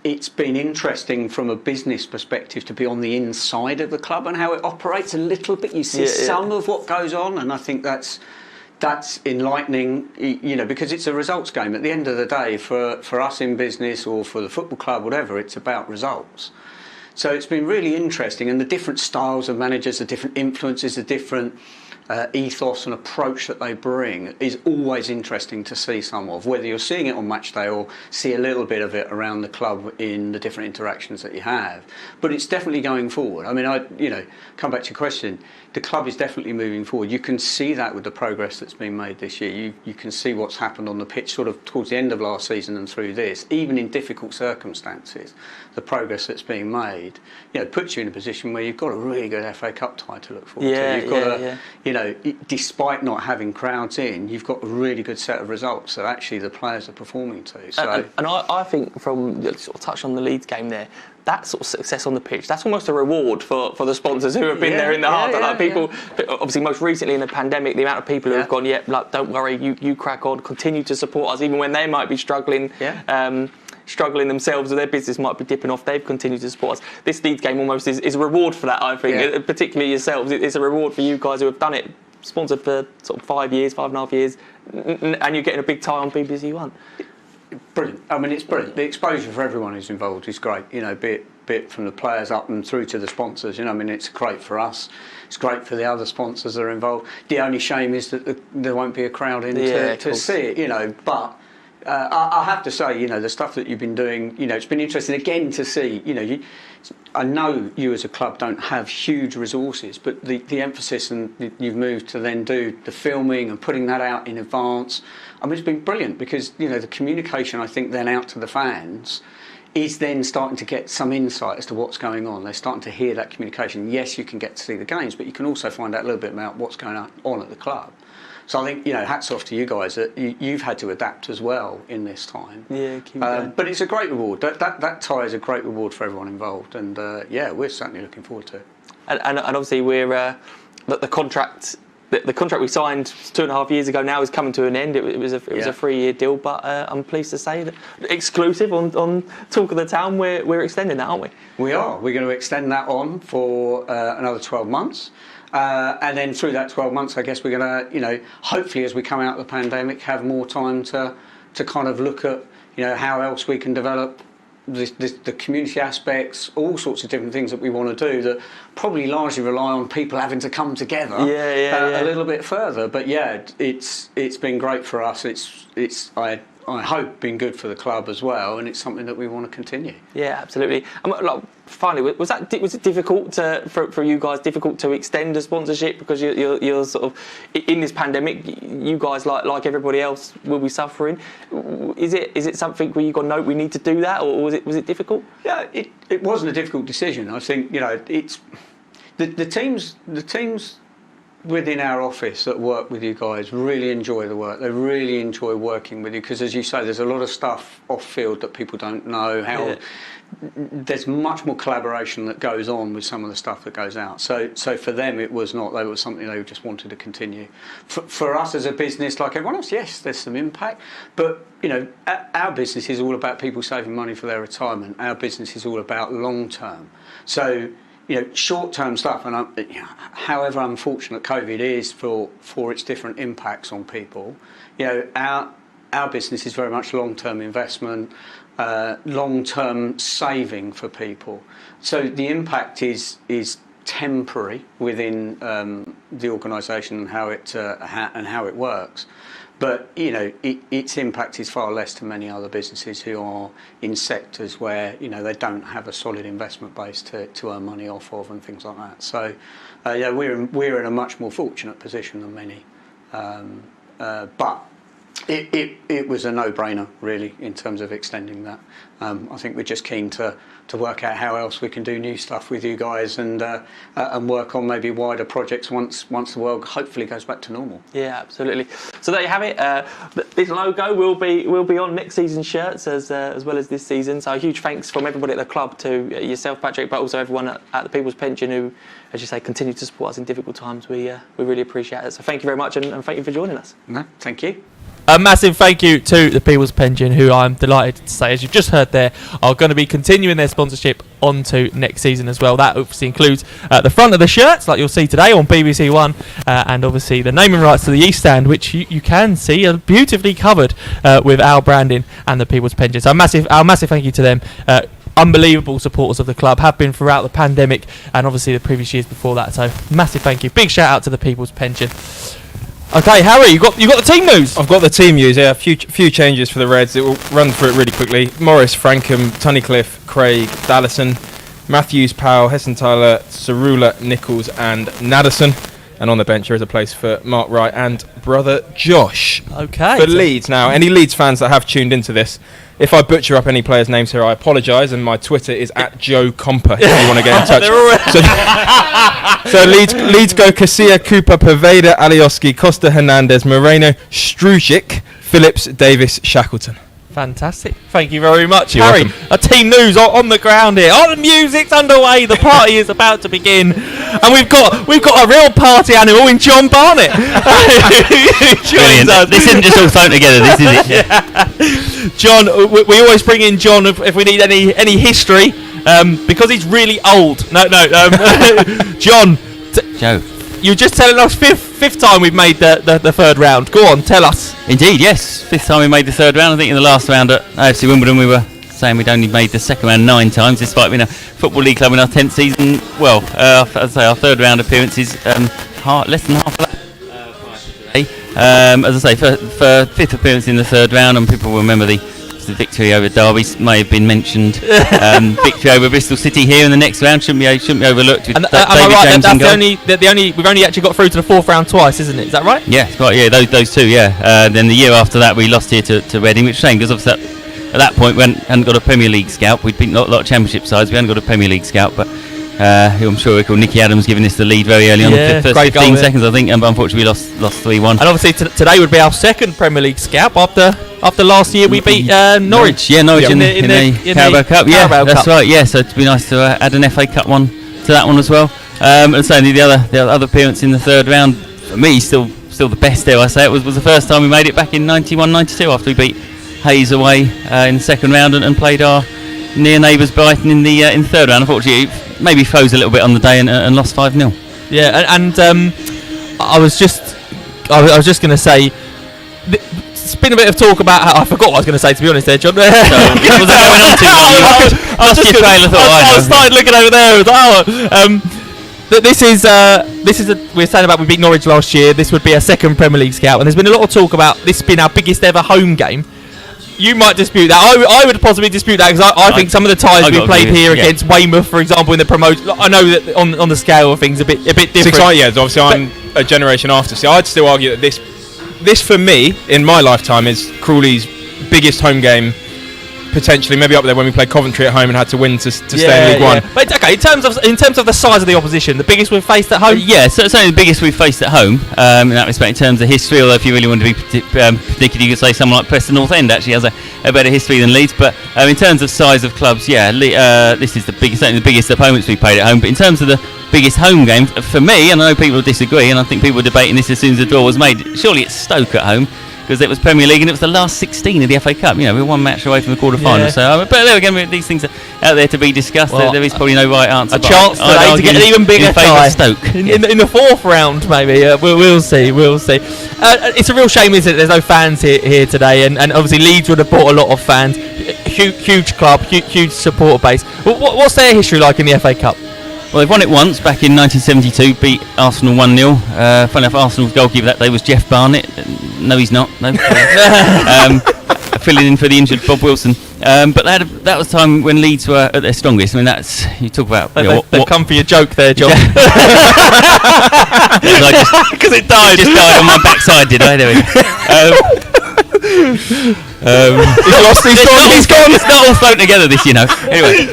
It's been interesting from a business perspective to be on the inside of the club and how it operates a little bit. You see some of what goes on, and I think that's enlightening, you know, because it's a results game. At the end of the day, for us in business or for the football club, whatever, it's about results. So it's been really interesting, and the different styles of managers, the different influences, the different ethos and approach that they bring is always interesting to see some of, whether you're seeing it on match day or see a little bit of it around the club in the different interactions that you have. But it's definitely going forward. I mean, come back to your question, the club is definitely moving forward. You can see that with the progress that's been made this year. You can see what's happened on the pitch sort of towards the end of last season and through this, even in difficult circumstances, the progress that's being made, you know, puts you in a position where you've got a really good FA Cup tie to look forward to. You've got you know, despite not having crowds in, you've got a really good set of results that actually the players are performing to. So, and I think from sort of touch on the Leeds game there, that sort of success on the pitch, that's almost a reward for the sponsors who have been there in the heart. People, obviously, most recently in the pandemic, the amount of people who have gone, like, don't worry, you crack on, continue to support us, even when they might be struggling. Struggling themselves or their business might be dipping off, they've continued to support us. This Leeds game almost is a reward for that, I think, particularly yourselves. It's a reward for you guys who have done it, sponsored for sort of 5.5 years, and you're getting a big tie on BBC One. Brilliant. I mean, it's brilliant. The exposure for everyone who's involved is great, you know, be it from the players up and through to the sponsors. You know, I mean, it's great for us. It's great for the other sponsors that are involved. The only shame is that there won't be a crowd in to see it, you know, but I have to say, you know, the stuff that you've been doing, you know, it's been interesting again to see, you know, I know you as a club don't have huge resources, but the emphasis and you've moved to then do the filming and putting that out in advance. I mean, it's been brilliant because, you know, the communication, I think, then out to the fans is then starting to get some insight as to what's going on. They're starting to hear that communication. Yes, you can get to see the games, but you can also find out a little bit about what's going on at the club. So I think, you know, hats off to you guys that you've had to adapt as well in this time. Yeah, keep going. But it's a great reward. That tie is a great reward for everyone involved, and we're certainly looking forward to it. And obviously we're the contract. The contract we signed 2.5 years ago now is coming to an end. It was a 3-year deal, but I'm pleased to say that exclusive on Talk of the Town, we're extending that, aren't we? We are. We're going to extend that on for another 12 months. And then through that 12 months, I guess we're going to, you know, hopefully as we come out of the pandemic, have more time to kind of look at, you know, how else we can develop the community aspects, all sorts of different things that we want to do that probably largely rely on people having to come together a little bit further. But yeah, it's been great for us. I I hope, been good for the club as well, and it's something that we want to continue. Yeah, absolutely. Finally, was it difficult for you guys? Difficult to extend a sponsorship because you're sort of in this pandemic. You guys, like everybody else, will be suffering. Is it something where you got note we need to do that, or was it difficult? Yeah, it wasn't a difficult decision. I think it's the teams within our office that work with you guys really enjoy the work. They really enjoy working with you because, as you say, there's a lot of stuff off field that people don't know how. Yeah. There's much more collaboration that goes on with some of the stuff that goes out. So for them, it was not. They were something they just wanted to continue. For us as a business, like everyone else, yes, there's some impact, but our business is all about people saving money for their retirement. Our business is all about long term. So. Short-term stuff, and however unfortunate COVID is for its different impacts on people, our business is very much long-term investment, long-term saving for people. So the impact is temporary within the organisation and how it works. But its impact is far less to many other businesses who are in sectors where they don't have a solid investment base to earn money off of and things like that. So we're in a much more fortunate position than many. But it was a no-brainer really in terms of extending that. I think we're just keen to work out how else we can do new stuff with you guys and work on maybe wider projects once the world hopefully goes back to normal. Yeah, absolutely. So there you have it. This logo will be on next season's shirts as well as this season. So a huge thanks from everybody at the club to yourself, Patrick, but also everyone at the People's Pension who, as you say, continue to support us in difficult times. We really appreciate it. So thank you very much and thank you for joining us. No, thank you. A massive thank you to the People's Pension, who I'm delighted to say, as you've just heard there, are going to be continuing their sponsorship onto next season as well. That obviously includes the front of the shirts, like you'll see today on BBC One, and obviously the naming rights to the East Stand, which you can see are beautifully covered with our branding and the People's Pension. So our massive thank you to them. Unbelievable supporters of the club, have been throughout the pandemic and obviously the previous years before that. So massive thank you. Big shout out to the People's Pension. Okay, Harry, you got the team news. I've got the team news. Yeah, a few changes for the Reds. It will run through it really quickly. Morris, Frankham, Tunnicliffe, Craig, Dallison, Matthews, Powell, Heston-Tyler, Cerula, Nichols, and Naddison. And on the bench there is a place for Mark Wright and brother Josh. Okay. For Leeds now, any Leeds fans that have tuned into this, if I butcher up any players' names here, I apologise, and my Twitter is @JoeComper if you want to get in touch. So Leeds go Casilla, Cooper, Poveda, Alioski, Costa, Hernandez, Moreno, Strujic, Phillips, Davis, Shackleton. Fantastic. Thank you very much, You're Harry. welcome. A team news on the ground here. Oh, the music's underway. The party is about to begin, and we've got a real party animal in John Barnett. Brilliant. This isn't just all thrown together. This is it. Yeah. John, we always bring in John if we need any history, because he's really old. No. John. Joe. You're just telling us fifth time we've made the third round. Go on, tell us. Indeed, yes. Fifth time we made the third round. I think in the last round at AFC Wimbledon we were saying we'd only made the second round 9 times, despite being a Football League club in our 10th season. Well, I'd say our third round appearance is less than half of that. As I say, for fifth appearance in the third round, and people will remember the victory over Derby may have been mentioned. Victory over Bristol City here in the next round shouldn't be overlooked. With am I right? That's we've only actually got through to the fourth round twice, isn't it? Is that right? Yeah, quite. Yeah, those two. Yeah. Then the year after that, we lost here to Reading, which is a shame because obviously at that point we hadn't got a Premier League scout. We'd beaten a lot of Championship sides. We hadn't got a Premier League scout, but I'm sure we call Nicky Adams giving us the lead very early on. The first 15 seconds, I think, and unfortunately we lost 3-1. And obviously today would be our second Premier League scalp after last year we beat Norwich. Yeah, Norwich in the Carabao Cup. Yeah, that's right. Yeah, so it'd be nice to add an FA Cup one to that one as well. And so the other appearance in the third round for me still the best. Dare I say it was the first time we made it back in 91-92 after we beat Hayes away in the second round and played our near neighbours Brighton in the third round. Unfortunately, maybe froze a little bit on the day and lost 5-0. Yeah, and I was just going to say, it's been a bit of talk about how, I forgot what I was going to say, to be honest there, John. I started looking over there. We're saying about we beat Norwich last year. This would be our second Premier League scout, and there's been a lot of talk about this being our biggest ever home game. You might dispute that. I would possibly dispute that because I think some of the ties we played here against Weymouth, for example, in the promotion. I know that on the scale of things a bit different. Obviously I'm a generation after. So I'd still argue that this for me in my lifetime is Crawley's biggest home game. Potentially, maybe up there when we played Coventry at home and had to win to stay in League One. But okay, in terms of the size of the opposition, the biggest we've faced at home. So it's only the biggest we've faced at home in that respect in terms of history. Although if you really want to be particular, you could say someone like Preston North End actually has a better history than Leeds. But in terms of size of clubs, this is certainly the biggest opponents we've played at home. But in terms of the biggest home game for me, and I know people will disagree, and I think people were debating this as soon as the draw was made. Surely it's Stoke at home. Because it was Premier League and it was the last 16 of the FA Cup. You know, we're one match away from the quarter-final. So, but there again, these things are out there to be discussed. Well, there is probably no right answer. A chance today to get an even bigger tie. Stoke. In the fourth round, maybe. We'll see. It's a real shame, isn't it? There's no fans here today, and obviously Leeds would have brought a lot of fans. Huge club, huge supporter base. What's their history like in the FA Cup? Well, they've won it once back in 1972, beat Arsenal 1-0. Funny enough, Arsenal's goalkeeper that day was Jeff Barnett. No, he's not. No. Filling in for the injured Bob Wilson. But that was the time when Leeds were at their strongest. I mean, that's, you talk about... They've come for your joke there, John. Because it died. It just died on my backside, did I? There we go. He's gone. It's not all thrown together, this, you know. Anyway,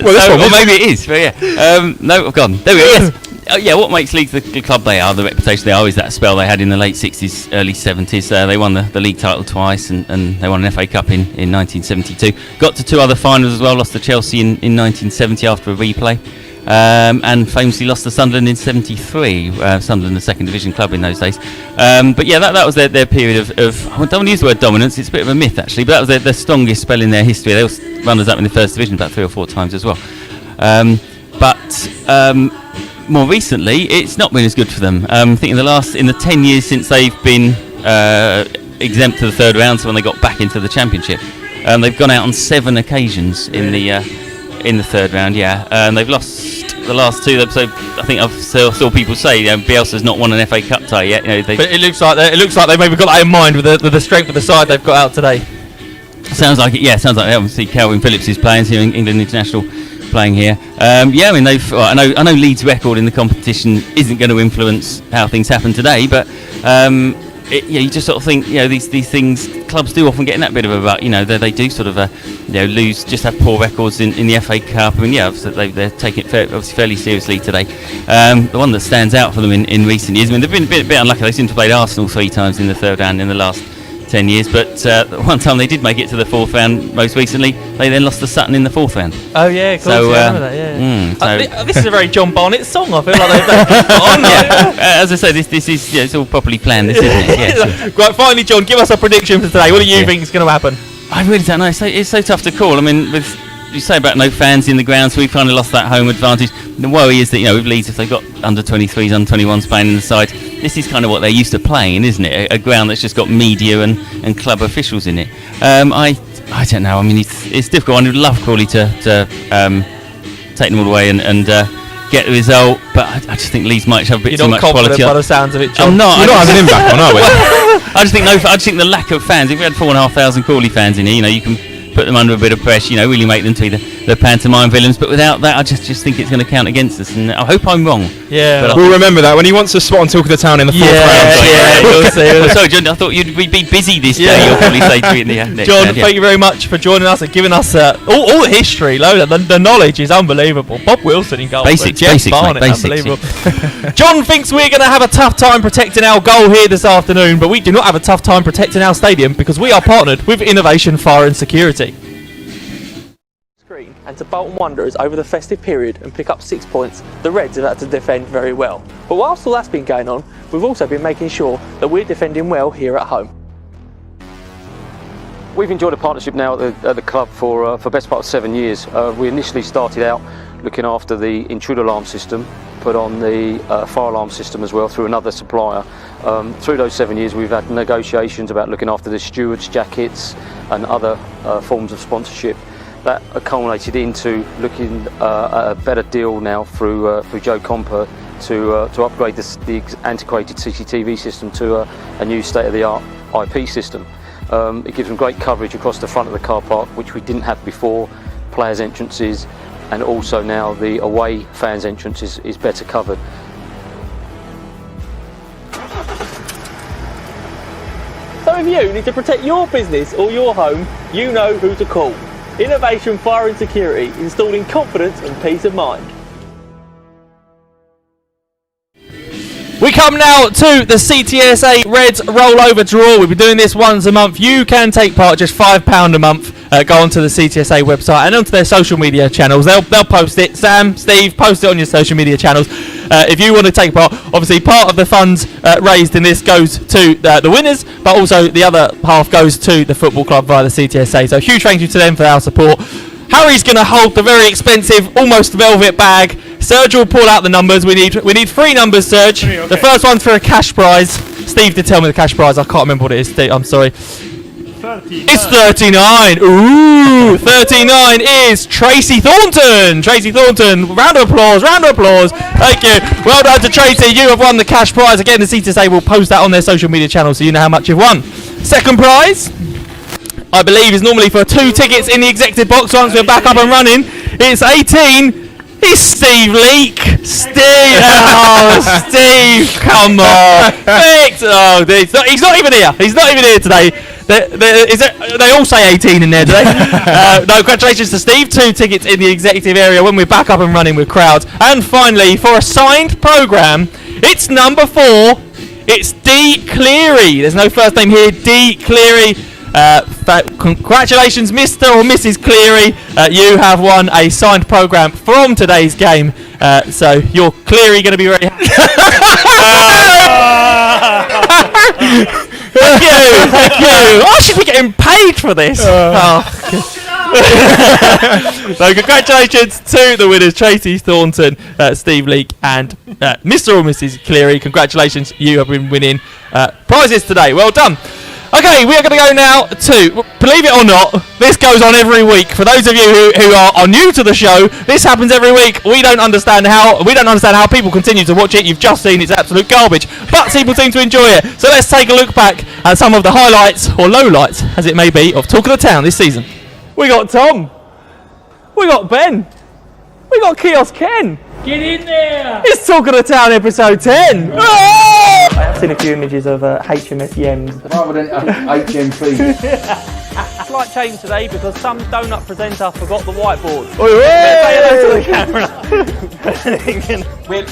or maybe it is. But yeah, no, I've gone. There we go. Yes. What makes Leeds the club they are, the reputation they are, is that spell they had in the late 60s, early 70s. They won the league title twice, and they won an FA Cup in 1972. Got to two other finals as well. Lost to Chelsea in 1970 after a replay. And famously lost to Sunderland in 73. Sunderland, the second division club in those days. But yeah, that was their period of I don't want to use the word dominance, it's a bit of a myth actually, but that was their strongest spell in their history. They were runners up in the first division about 3 or 4 times as well. More recently, it's not been as good for them. I think in the 10 years since they've been exempt to the third round, so when they got back into the Championship, they've gone out on 7 occasions in the third round. They've lost the last 2. So I think I've saw people say Bielsa's not won an FA Cup tie yet. But it looks like they've maybe got that in mind with the strength of the side they've got out today. Sounds like it. Yeah, sounds like it. Obviously, Calvin Phillips is playing here, England international playing here. I mean, I know Leeds' record in the competition isn't going to influence how things happen today, but. You just sort of think, these things, clubs do often get in that bit of a rut. They do sort of, lose, just have poor records in the FA Cup. I mean, they're taking it obviously fairly seriously today. The one that stands out for them in recent years, I mean, they've been a bit unlucky. They seem to have played Arsenal 3 times in the third round in the last 10 years, but one time they did make it to the fourth round. Most recently, they then lost to Sutton in the fourth round. Oh yeah, of course, I remember that. Yeah. This is a very John Barnett song. I feel like they've on. As I say, this is it's all properly planned, isn't it? Right, finally, John, give us a prediction for today. What do you think is going to happen? I really don't know. It's so tough to call. I mean, you say about no fans in the ground, so we've kind of lost that home advantage. The worry is that with Leeds, if they've got under 23s, under 21s playing in the side, this is kind of what they're used to playing, isn't it? A ground that's just got media and club officials in it. I don't know. I mean, it's difficult. I would love Crawley to take them all the way and get the result, but I just think Leeds might have a bit too much quality. By the sounds of it, John. I'm not. We're not having him back on, are we? I just think the lack of fans. If we had 4,500 Crawley fans in here, you can put them under a bit of pressure, really make them to be the pantomime villains. But without that, I just think it's going to count against us, and I hope I'm wrong. Yeah, but we'll remember that when he wants a spot on Talk of the Town in the 4th round. Yeah, we'll see. Sorry, John, I thought you'd be busy this day. You'll probably say to me in the next John, round, thank you very much for joining us and giving us all the history. The knowledge is unbelievable. Bob Wilson in goal. Basics, unbelievable. John thinks we're going to have a tough time protecting our goal here this afternoon, but we do not have a tough time protecting our stadium because we are partnered with Innovation Fire and Security. And to Bolton Wanderers over the festive period and pick up 6 points, the Reds have had to defend very well. But whilst all that's been going on, we've also been making sure that we're defending well here at home. We've enjoyed a partnership now at the club for best part of 7 years. We initially started out looking after the intruder alarm system, put on the fire alarm system as well through another supplier. Through those 7 years we've had negotiations about looking after the stewards' jackets and other forms of sponsorship. That culminated into looking at a better deal now through Joe Comper to upgrade the antiquated CCTV system to a new state-of-the-art IP system. It gives them great coverage across the front of the car park, which we didn't have before, players' entrances, and also now the away fans' entrances is better covered. So if you need to protect your business or your home, you know who to call. Innovation Fire and Security, installing confidence and peace of mind. We come now to the CTSA Reds rollover draw. We'll be doing this once a month. You can take part, just £5 a month. Go onto the CTSA website and onto their social media channels. They'll post it. Sam, Steve, post it on your social media channels. If you want to take part, obviously part of the funds raised in this goes to the winners, but also the other half goes to the football club via the CTSA. So huge thank you to them for our support. Harry's going to hold the very expensive, almost velvet bag. Serge will pull out the numbers. We need 3 numbers, Serge. Okay. The first one's for a cash prize. Steve did tell me the cash prize. I can't remember what it is, Steve. I'm sorry. 39. It's 39. Ooh, 39 is Tracy Thornton. Tracy Thornton. Round of applause. Round of applause. Thank you. Well done to Tracy. You have won the cash prize. Again, the CTSA will post that on their social media channel so you know how much you've won. Second prize, I believe, is normally for 2 tickets in the executive box once we're back up and running. It's 18. It's Steve Leake. Steve. Oh, Steve. Come on. Oh, he's not even here. He's not even here today. They all say 18 in there today. No, congratulations to Steve. 2 tickets in the executive area when we're back up and running with crowds. And finally, for a signed programme, it's number 4. It's D. Cleary. There's no first name here. D. Cleary. Congratulations, Mr. or Mrs. Cleary. You have won a signed programme from today's game. So you're clearly going to be very happy. Thank you. I should be getting paid for this. So congratulations to the winners, Tracy Thornton, Steve Leake and Mr. or Mrs. Cleary. Congratulations, you have been winning prizes today. Well done. Okay, we are going to go now to, believe it or not, this goes on every week. For those of you who are new to the show, this happens every week. We don't understand how people continue to watch it. You've just seen it's absolute garbage, but people seem to enjoy it. So let's take a look back at some of the highlights, or lowlights, as it may be, of Talk of the Town this season. We got Tom. We got Ben. We got Kiosk Ken. Get in there! It's Talk of the Town episode 10. I have seen a few images of HMS Yems. Rather than HMP. Slight change today because some donut presenter forgot the whiteboard. Oi, Say hello to the camera.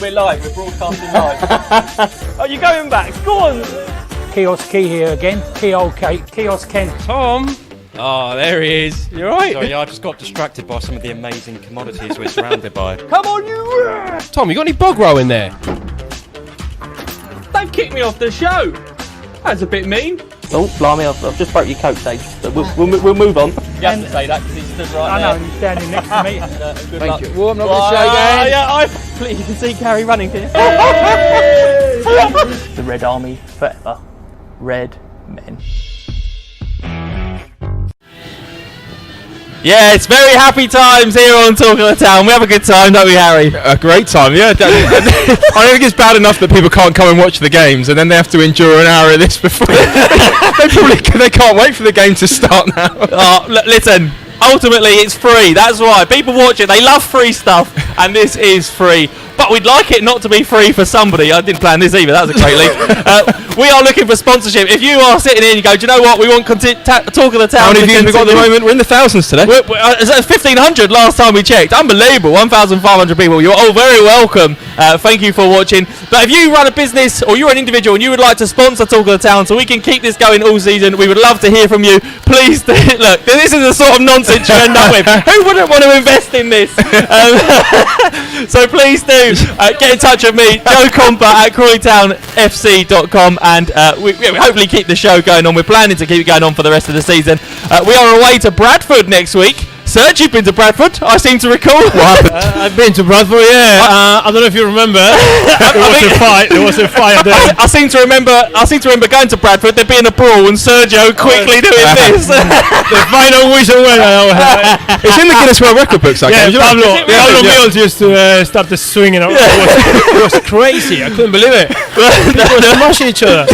We're live, we're broadcasting live. Are you going back? Go on! Kiosk Key here again. Kiosk Ken. Tom! Oh, there he is. You alright? Sorry, I just got distracted by some of the amazing commodities we're surrounded by. Come on, you! Tom, you got any bog roll in there? Don't kick me off the show! That's a bit mean. Oh, blimey, I've just broke your coat, Sage. But we'll move on. You have to say that because he stood right there. I know, he's standing next to me. Good Thank luck. you. Well, I'm not going to show you again. Yeah, please, you can see Gary running, can you? The Red Army forever. Red men. Yeah, it's very happy times here on Talk of the Town. We have a good time, don't we, Harry? A great time, yeah. I don't think it's bad enough that people can't come and watch the games, and then they have to endure an hour of this before. they can't wait for the game to start now. Listen, ultimately it's free. That's why people watch it. They love free stuff, and this is free. But we'd like it not to be free for somebody. I didn't plan this either. That was a great lead. We are looking for sponsorship. If you are sitting here and you go, do you know what? We want Talk of the Town. How many views have we got at the moment? We're in the thousands today. It's 1,500 last time we checked. Unbelievable. 1,500 people. You're all very welcome. Thank you for watching. But if you run a business or you're an individual and you would like to sponsor Talk of the Town so we can keep this going all season, we would love to hear from you. Please do. Look, this is the sort of nonsense you end up with. Who wouldn't want to invest in this? So please do. Get in touch with me, Joe Comper at CrawleyTownFC.com, and we hopefully keep the show going on. We're planning to keep it going on for the rest of the season. We are away to Bradford next week, so Serge, you've been to Bradford, I seem to recall. What happened? I've been to Bradford, yeah. I don't know if you remember. There was a fight there. I seem to remember going to Bradford, there being a brawl, and Sergio quickly doing this. The final whistle went. It's in the Guinness World Record books. Yeah, Pablo Mills used to start the swinging. It was crazy. I couldn't believe it. People were smashing each other.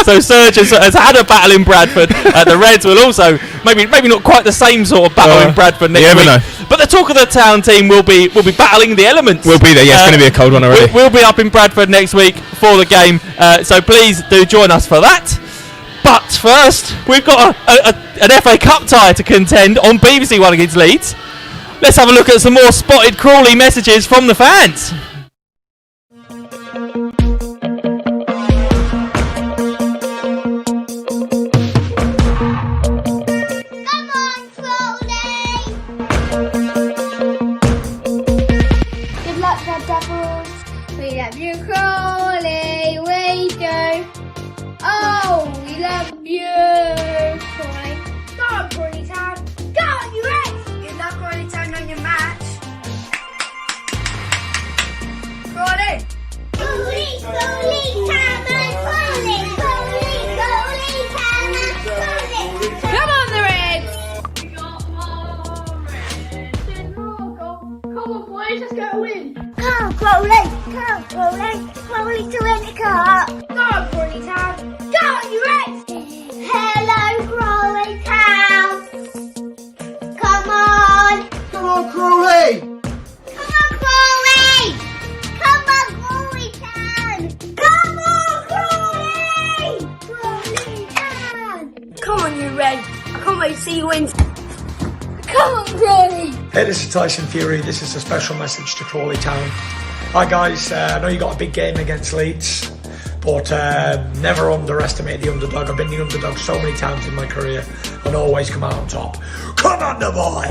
So Serge has had a battle in Bradford. The Reds will also maybe not quite the same sort of battle in Bradford next week. Know. But the talk of the town team will be battling the elements. We'll be there. Yeah, it's going to be a cold one already. We'll be up in Bradford next week for the game. So please do join us for that. But first, we've got an FA Cup tie to contend on BBC One against Leeds. Let's have a look at some more Spotted Crawley messages from the fans. We love you, Crawley, we do. Oh, we love you, Crawley. Go on, Crawley Town. Go on, you Reds. Good luck, Crawley Town, on your match. Crawley. Crawley, Crawley Town, Crawley, Crawley, Crawley Town, Crawley. Come on, the Reds. We got more Reds in Morgul. Come on, boys, let's get a win. Come on, Crawley. Come on, Crawley. Crawley to win the cup. Go on, Crawley Town. Go on, you Reds. Hello, Crawley Town. Come on. Come on, Crawley. Come on, Crawley. Come on, Crawley Town. Come on, Crawley. Crawley Town. Come on, you Reds. I can't wait to see you win. Come on, Crawley. Hey, this is Tyson Fury. This is a special message to Crawley Town. Hi guys, I know you got a big game against Leeds, but never underestimate the underdog. I've been the underdog so many times in my career and always come out on top. Come on, the boy!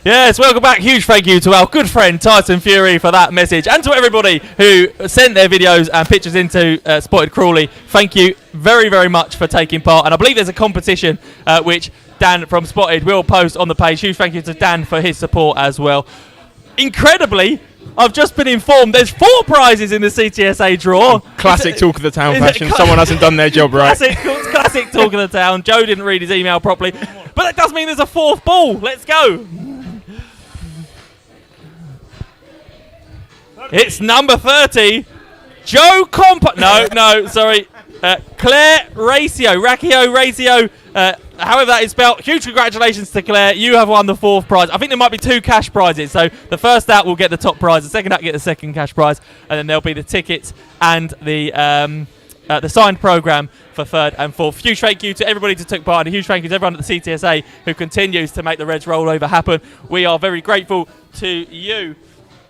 Yes, welcome back. Huge thank you to our good friend Tyson Fury for that message, and to everybody who sent their videos and pictures into Spotted Crawley. Thank you very, very much for taking part. And I believe there's a competition which Dan from Spotted will post on the page. Huge thank you to Dan for his support as well. Incredibly, I've just been informed there's 4 prizes in the CTSA draw. Classic talk of the town fashion. Someone hasn't done their job right. Classic talk of the town. Joe didn't read his email properly. But that does mean there's a 4th ball. Let's go. It's number 30. Joe sorry. Claire Raccio, however that is spelled. Huge congratulations to Claire. You have won the 4th prize. I think there might be 2 cash prizes. So the first out will get the top prize. The second out get the second cash prize. And then there'll be the tickets and the signed programme for 3rd and 4th. Huge thank you to everybody who took part, and a huge thank you to everyone at the CTSA who continues to make the Reds rollover happen. We are very grateful to you.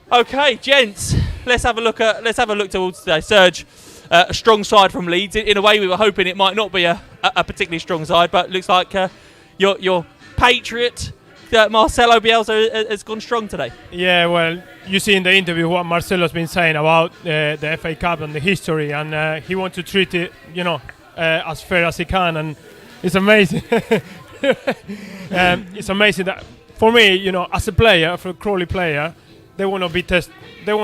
Okay, gents, let's have a look towards today. Serge, a strong side from Leeds. In a way, we were hoping it might not be a particularly strong side, but it looks like your patriot, Marcelo Bielsa, has gone strong today. Yeah, well, you see in the interview what Marcelo's been saying about the FA Cup and the history, and he wants to treat it, as fair as he can, and it's amazing. It's amazing that, for me, as a player, for a Crawley player, they want to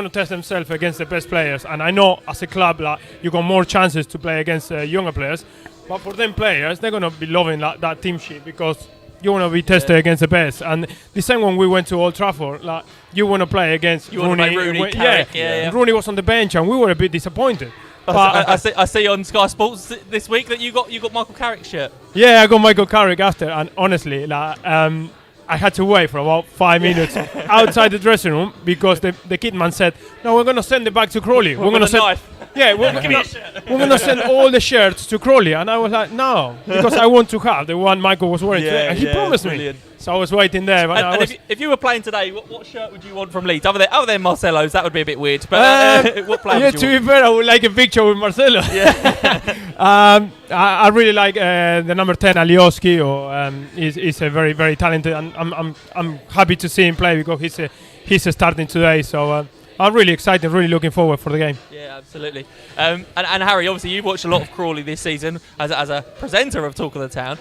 test themselves against the best players, and I know as a club you got more chances to play against younger players, but for them players they're going to be loving that teamship because you want to be tested against the best. And the same when we went to Old Trafford, you want to play against Rooney. Rooney was on the bench and we were a bit disappointed. I see on Sky Sports this week that you got Michael Carrick's shirt. Yeah, I got Michael Carrick after, and honestly, I had to wait for about 5 minutes outside the dressing room because the kid man said, "No, we're gonna send it back to Crawley. We're gonna send, we're gonna send all the shirts to Crawley." And I was like, "No," because I want to have the one Michael was wearing today, and he promised me. So I was waiting there. And if you were playing today, what shirt would you want from Leeds? Other than Marcelo's, that would be a bit weird. But what player? Yeah, to be fair, I would like a picture with Marcelo. Yeah. I really like the number 10 Alioski. He's a very, very talented, and I'm happy to see him play because he's starting today. So I'm really excited, really looking forward for the game. Yeah, absolutely. And Harry, obviously you've watched a lot of Crawley this season as a presenter of Talk of the Town.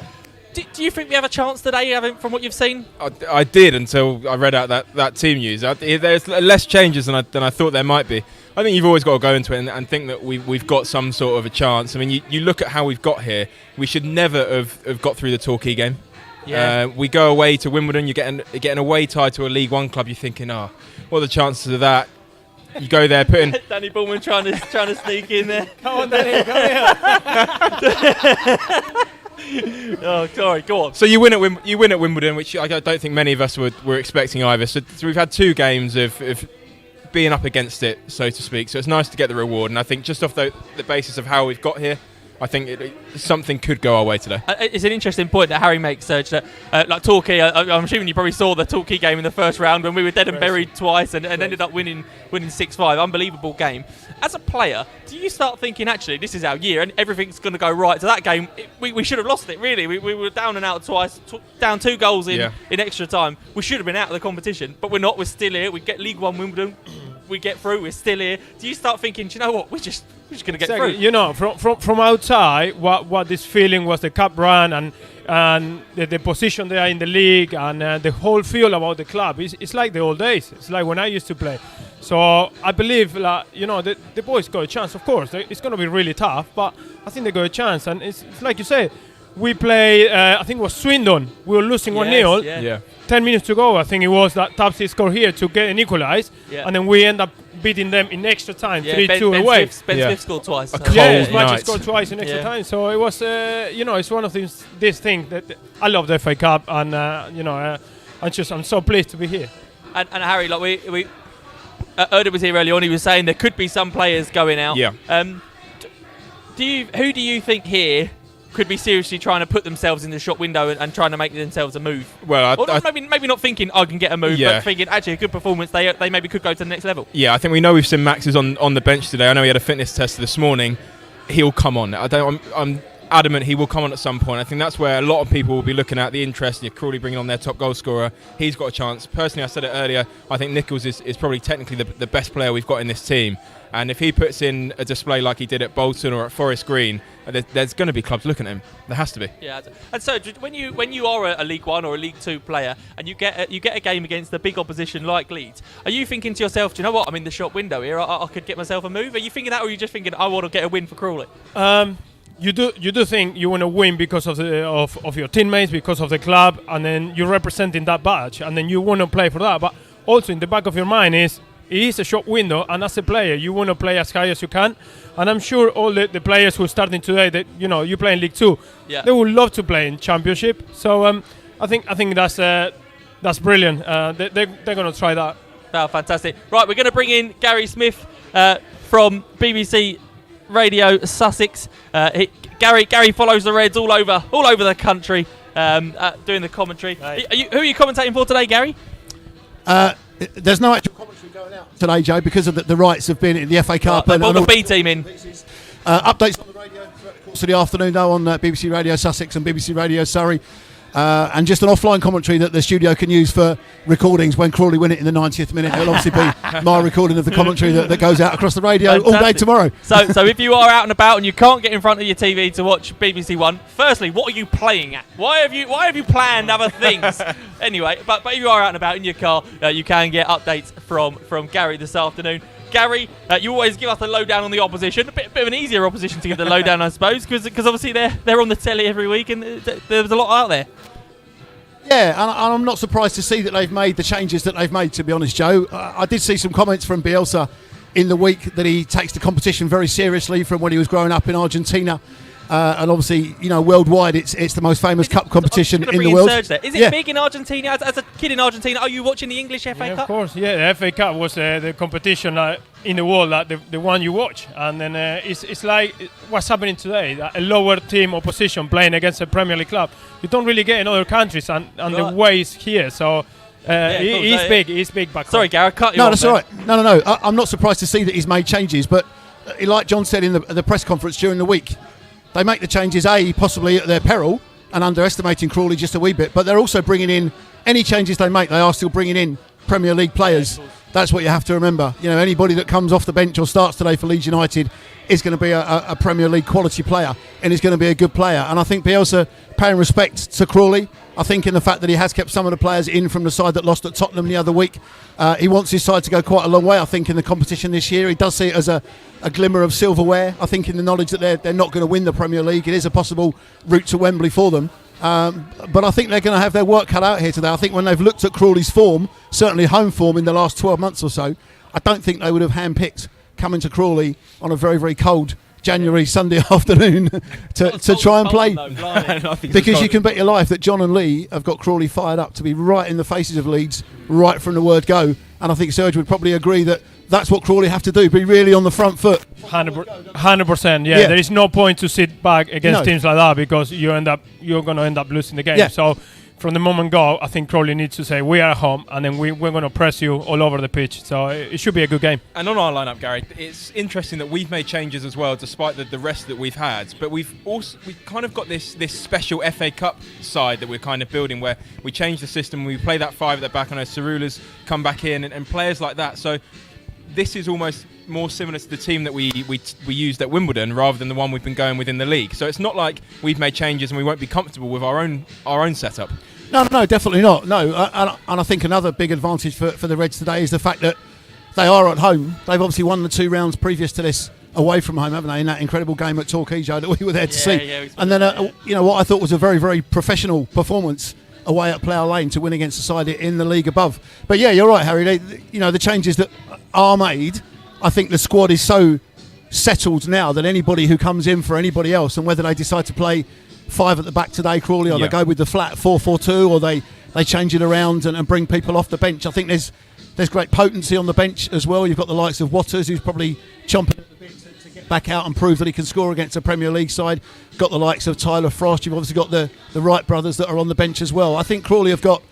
Do you think we have a chance today, from what you've seen? I did until I read out that team news. There's less changes than I thought there might be. I think you've always got to go into it and think that we've got some sort of a chance. I mean, you look at how we've got here. We should never have got through the Torquay game. Yeah. We go away to Wimbledon. You're getting away tied to a League One club. You're thinking, what are the chances of that? You go there, put in. Danny Bullman trying to sneak in there. Come on, Danny, come here. Oh, sorry, go on. So you win at Wimbledon, which I don't think many of us were expecting either. So we've had 2 games of being up against it, so to speak. So it's nice to get the reward. And I think just off the basis of how we've got here, I think something could go our way today. It's an interesting point that Harry makes, Serge, that like Torquay, I'm assuming you probably saw the Torquay game in the first round when we were dead and buried twice and ended up winning 6-5. Unbelievable game. As a player, do you start thinking, actually, this is our year and everything's going to go right? So that game, we should have lost it, really. We were down and out twice, down 2 goals in extra time. We should have been out of the competition, but we're not. We're still here. We get League One Wimbledon. We get through. We're still here. Do you start thinking, do you know what? We're just going to get through? You know, from outside, what this feeling was the cup run and the position they are in the league and the whole feel about the club. It's like the old days. It's like when I used to play. So I believe, the boys got a chance. Of course, it's going to be really tough, but I think they got a chance. And it's like you said, we played, I think it was Swindon. We were losing 1-0. Yeah. 10 minutes to go, I think it was, that Tapsi scored here to get an equalize. Yeah. And then we end up beating them in extra time, 3-2 Ben away. Smith scored twice. Magic scored twice in extra time. So it was, it's one of these things that I love the FA Cup, and I'm so pleased to be here. And Harry, like we Erda was here early on. He was saying there could be some players going out. Yeah. Who do you think here could be seriously trying to put themselves in the shop window and trying to make themselves a move? Well, maybe not thinking I can get a move, but thinking actually a good performance, they maybe could go to the next level. Yeah, I think we know we've seen Max is on the bench today. I know he had a fitness test this morning. He'll come on. I'm adamant he will come on at some point. I think that's where a lot of people will be looking at the interest. Crawley bringing on their top goal scorer. He's got a chance. Personally, I said it earlier, I think Nichols is probably technically the best player we've got in this team. And if he puts in a display like he did at Bolton or at Forest Green, there's going to be clubs looking at him. There has to be. Yeah. And so when you are a League One or a League Two player and you get a game against a big opposition like Leeds, are you thinking to yourself, do you know what? I'm in the shop window here. I could get myself a move. Are you thinking that, or are you just thinking I want to get a win for Crawley? You do think you want to win because of your teammates, because of the club, and then you're representing that badge, and then you want to play for that. But also in the back of your mind it is a short window, and as a player you want to play as high as you can. And I'm sure all the players who are starting today, that you play in League Two, they would love to play in Championship. So I think that's brilliant. They're going to try that. Oh, fantastic! Right, we're going to bring in Gary Smith from BBC Radio Sussex. Gary follows the Reds all over the country, doing the commentary. Right. Who are you commentating for today, Gary? There's no actual commentary going out today, Joe, because of the rights have been in the FA Cup. And all the B team in. Updates on the radio throughout the course of the afternoon, though, on BBC Radio Sussex and BBC Radio Surrey. And just an offline commentary that the studio can use for recordings when Crawley win it in the 90th minute. It'll obviously be my recording of the commentary that goes out across the radio all day tomorrow. So if you are out and about and you can't get in front of your TV to watch BBC One, firstly, what are you playing at? Why have you planned other things? Anyway, but if you are out and about in your car, you can get updates from Gary this afternoon. Gary, you always give us the lowdown on the opposition. A bit of an easier opposition to give the lowdown, I suppose, because obviously they're on the telly every week and there's a lot out there. Yeah, and I'm not surprised to see that they've made the changes that they've made, to be honest, Joe. I did see some comments from Bielsa in the week that he takes the competition very seriously from when he was growing up in Argentina. And obviously, worldwide, it's the most famous cup competition in the world. Is it big in Argentina? As a kid in Argentina, are you watching the English FA Cup? Of course, yeah. The FA Cup was the competition in the world, the one you watch. And then it's like what's happening today, a lower team opposition playing against a Premier League club. You don't really get in other countries, and the way is here. So he's big back home. Sorry, Gary, I cut you off. No, that's all right. No. I'm not surprised to see that he's made changes. But like John said in the press conference during the week, they make the changes, possibly at their peril and underestimating Crawley just a wee bit. But they're also bringing in any changes they make. They are still bringing in Premier League players. That's what you have to remember. You know, anybody that comes off the bench or starts today for Leeds United is going to be a Premier League quality player and is going to be a good player. And I think Bielsa paying respect to Crawley. I think in the fact that he has kept some of the players in from the side that lost at Tottenham the other week. He wants his side to go quite a long way, I think, in the competition this year. He does see it as a glimmer of silverware, I think, in the knowledge that they're not going to win the Premier League. It is a possible route to Wembley for them. But I think they're going to have their work cut out here today. I think when they've looked at Crawley's form, certainly home form in the last 12 months or so, I don't think they would have handpicked coming to Crawley on a very, very cold January Sunday afternoon to try and play. Because you can bet your life that John and Lee have got Crawley fired up to be right in the faces of Leeds right from the word go. And I think Serge would probably agree that that's what Crawley have to do, be really on the front foot. 100%, yeah. There is no point to sit back against teams like that because you're going to end up losing the game. Yeah. So from the moment go, I think Crawley needs to say, we are at home, and then we're going to press you all over the pitch. So it should be a good game. And on our lineup, Gary, it's interesting that we've made changes as well, despite the rest that we've had. But we've kind of got this special FA Cup side that we're kind of building, where we change the system, we play that five at the back. I know Cerula's come back in, and players like that. So this is almost more similar to the team that we used at Wimbledon rather than the one we've been going with in the league. So it's not like we've made changes and we won't be comfortable with our own setup. No, definitely not. No, and I think another big advantage for the Reds today is the fact that they are at home. They've obviously won the 2 rounds previous to this away from home, haven't they, in that incredible game at Torquay, Joe, that we were there to see. And then, what I thought was a very, very professional performance away at Plough Lane to win against a side in the league above. But yeah, you're right, Harry. The changes that are made, I think the squad is so settled now that anybody who comes in for anybody else, and whether they decide to play 5 at the back today, Crawley, or they go with the flat 4-4-2, or they change it around and bring people off the bench. I think there's great potency on the bench as well. You've got the likes of Waters, who's probably chomping at the bit to get back out and prove that he can score against a Premier League side. Got the likes of Tyler Frost. You've obviously got the Wright brothers that are on the bench as well. I think Crawley have got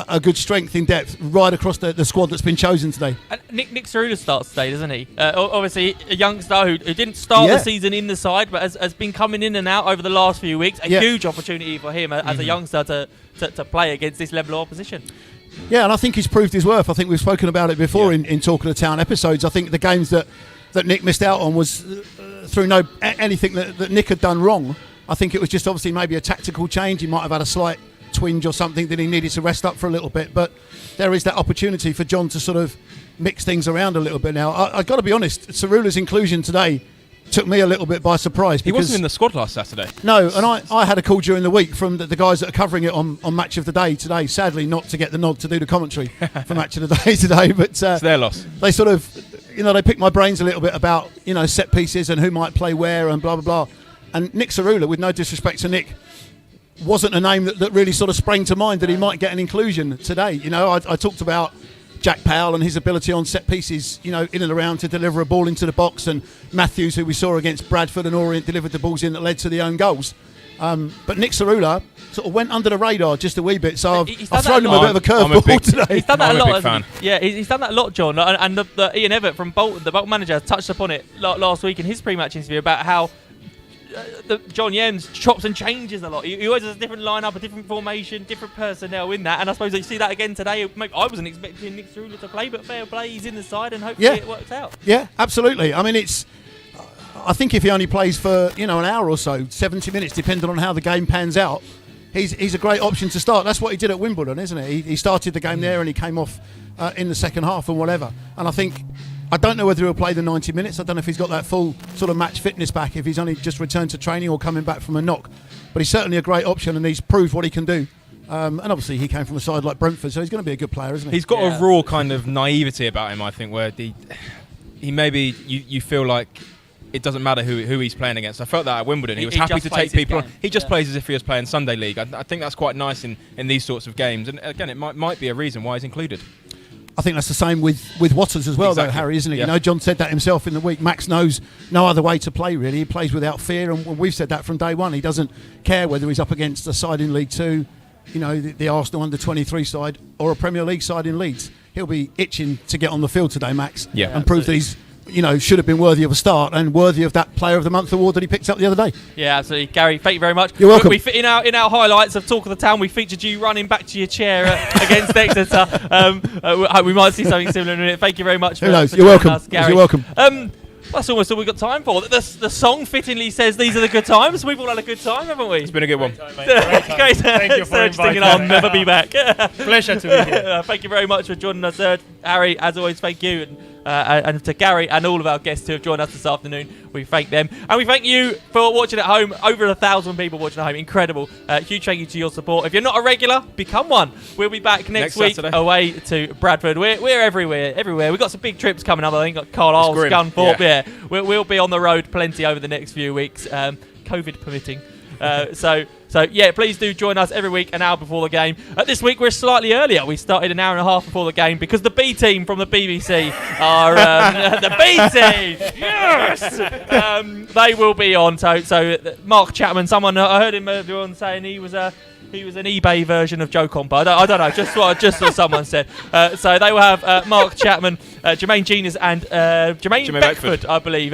a good strength in depth right across the squad that's been chosen today. And Nick Cerula starts today, doesn't he? Obviously, a youngster who didn't start the season in the side, but has been coming in and out over the last few weeks. A huge opportunity for him as a youngster to play against this level of opposition. Yeah, and I think he's proved his worth. I think we've spoken about it before in Talk of the Town episodes. I think the games that Nick missed out on was through anything that Nick had done wrong. I think it was just obviously maybe a tactical change. He might have had a slight twinge or something that he needed to rest up for a little bit, but there is that opportunity for John to sort of mix things around a little bit now. I've got to be honest, Cerula's inclusion today took me a little bit by surprise. He wasn't in the squad last Saturday. No, and I had a call during the week from the guys that are covering it on Match of the Day today, sadly not to get the nod to do the commentary for Match of the Day today, but it's their loss. They sort of, they picked my brains a little bit about, set pieces and who might play where and blah, blah, blah. And Nick Cerula, with no disrespect to Nick, wasn't a name that really sort of sprang to mind that he might get an inclusion today. I talked about Jack Powell and his ability on set pieces, in and around to deliver a ball into the box, and Matthews, who we saw against Bradford and Orient, delivered the balls in that led to the own goals. But Nick Cerula sort of went under the radar just a wee bit, so I've thrown him a bit of a curveball today. He's done that a lot, hasn't he? Yeah, he's done that a lot, John. And the Ian Evatt from Bolton, the Bolton manager, touched upon it last week in his pre-match interview about how John Yems chops and changes a lot. He always has a different lineup, a different formation, different personnel in that. And I suppose you see that again today. Maybe I wasn't expecting Nick Cerula to play, but fair play, he's in the side, and hopefully it works out. Yeah, absolutely. I mean, I think if he only plays for an hour or so, 70 minutes, depending on how the game pans out, he's a great option to start. That's what he did at Wimbledon, isn't it? He started the game there and he came off in the second half and whatever. And I don't know whether he'll play the 90 minutes. I don't know if he's got that full sort of match fitness back, if he's only just returned to training or coming back from a knock. But he's certainly a great option, and he's proved what he can do. And obviously he came from a side like Brentford, so he's going to be a good player, isn't he? He's got a raw kind of naivety about him, I think, where he maybe you feel like it doesn't matter who he's playing against. I felt that at Wimbledon. He was happy to take people on. He just plays as if he was playing Sunday League. I think that's quite nice in these sorts of games. And again, it might be a reason why he's included. I think that's the same with Waters as well, though, Harry, isn't it? Yeah. John said that himself in the week. Max knows no other way to play, really. He plays without fear, and we've said that from day one. He doesn't care whether he's up against a side in League Two, the Arsenal under-23 side, or a Premier League side in Leeds. He'll be itching to get on the field today, Max, and prove that he's should have been worthy of a start and worthy of that Player of the Month award that he picked up the other day. Yeah, absolutely. Gary, thank you very much. You're welcome. In our highlights of Talk of the Town, we featured you running back to your chair against Exeter. We might see something similar in a minute. Thank you very much for You're joining welcome. us, Gary. You're welcome. That's almost all we've got time for. The song fittingly says these are the good times. We've all had a good time, haven't we? It's been a good one. Great. Thank you for Serge inviting thinking I'll me. never be back. Pleasure to be here. Thank you very much for joining us, Serge. Harry, as always, thank you. And to Gary and all of our guests who have joined us this afternoon, we thank them. And we thank you for watching at home. Over 1,000 people watching at home. Incredible. Huge thank you to your support. If you're not a regular, become one. We'll be back next week Saturday. away to Bradford. We're everywhere. We've got some big trips coming up. I think like Carlisle, Scunthorpe. Yeah. We'll be on the road plenty over the next few weeks, COVID permitting. So yeah, please do join us every week an hour before the game. This week we're slightly earlier. We started an hour and a half before the game because the B team from the BBC are the B team. Yes, they will be on. So Mark Chapman, I heard him on saying he was an eBay version of Joe Compa. I don't know, just what someone said. So they will have Mark Chapman, Jermaine Genius, and Jermaine Beckford, I believe.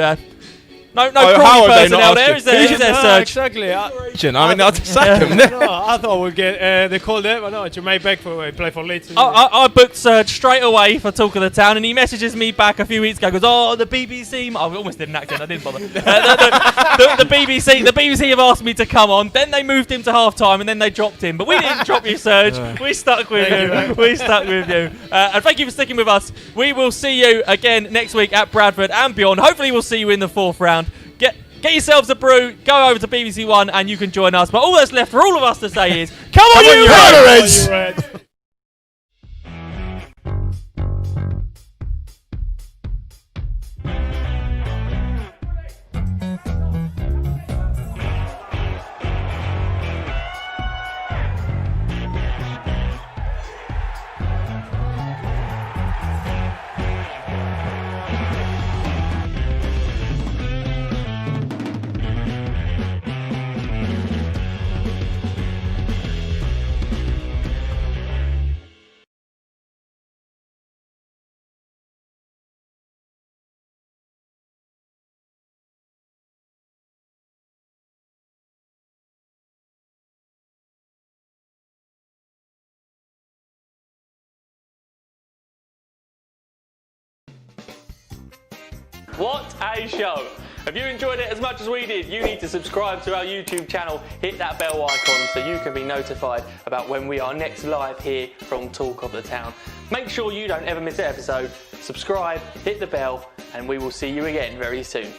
No Crawley personnel there, is there, Serge? Exactly. I'll sack him. I thought we'd get the call there, but no, Jermaine Beckford play for Leeds. I booked Serge straight away for Talk of the Town, and he messages me back a few weeks ago, goes, the BBC... I almost did an accent, I didn't bother. The BBC have asked me to come on, then they moved him to half-time, and then they dropped him. But we didn't drop you, Serge. We stuck with you. We stuck with you. And thank you for sticking with us. We will see you again next week at Bradford and beyond. Hopefully we'll see you in the fourth round. Get yourselves a brew, go over to BBC One and you can join us. But all that's left for all of us to say is, come on, you Reds! What a show! If you enjoyed it as much as we did, you need to subscribe to our YouTube channel, hit that bell icon so you can be notified about when we are next live here from Talk of the Town. Make sure you don't ever miss an episode, subscribe, hit the bell, and we will see you again very soon.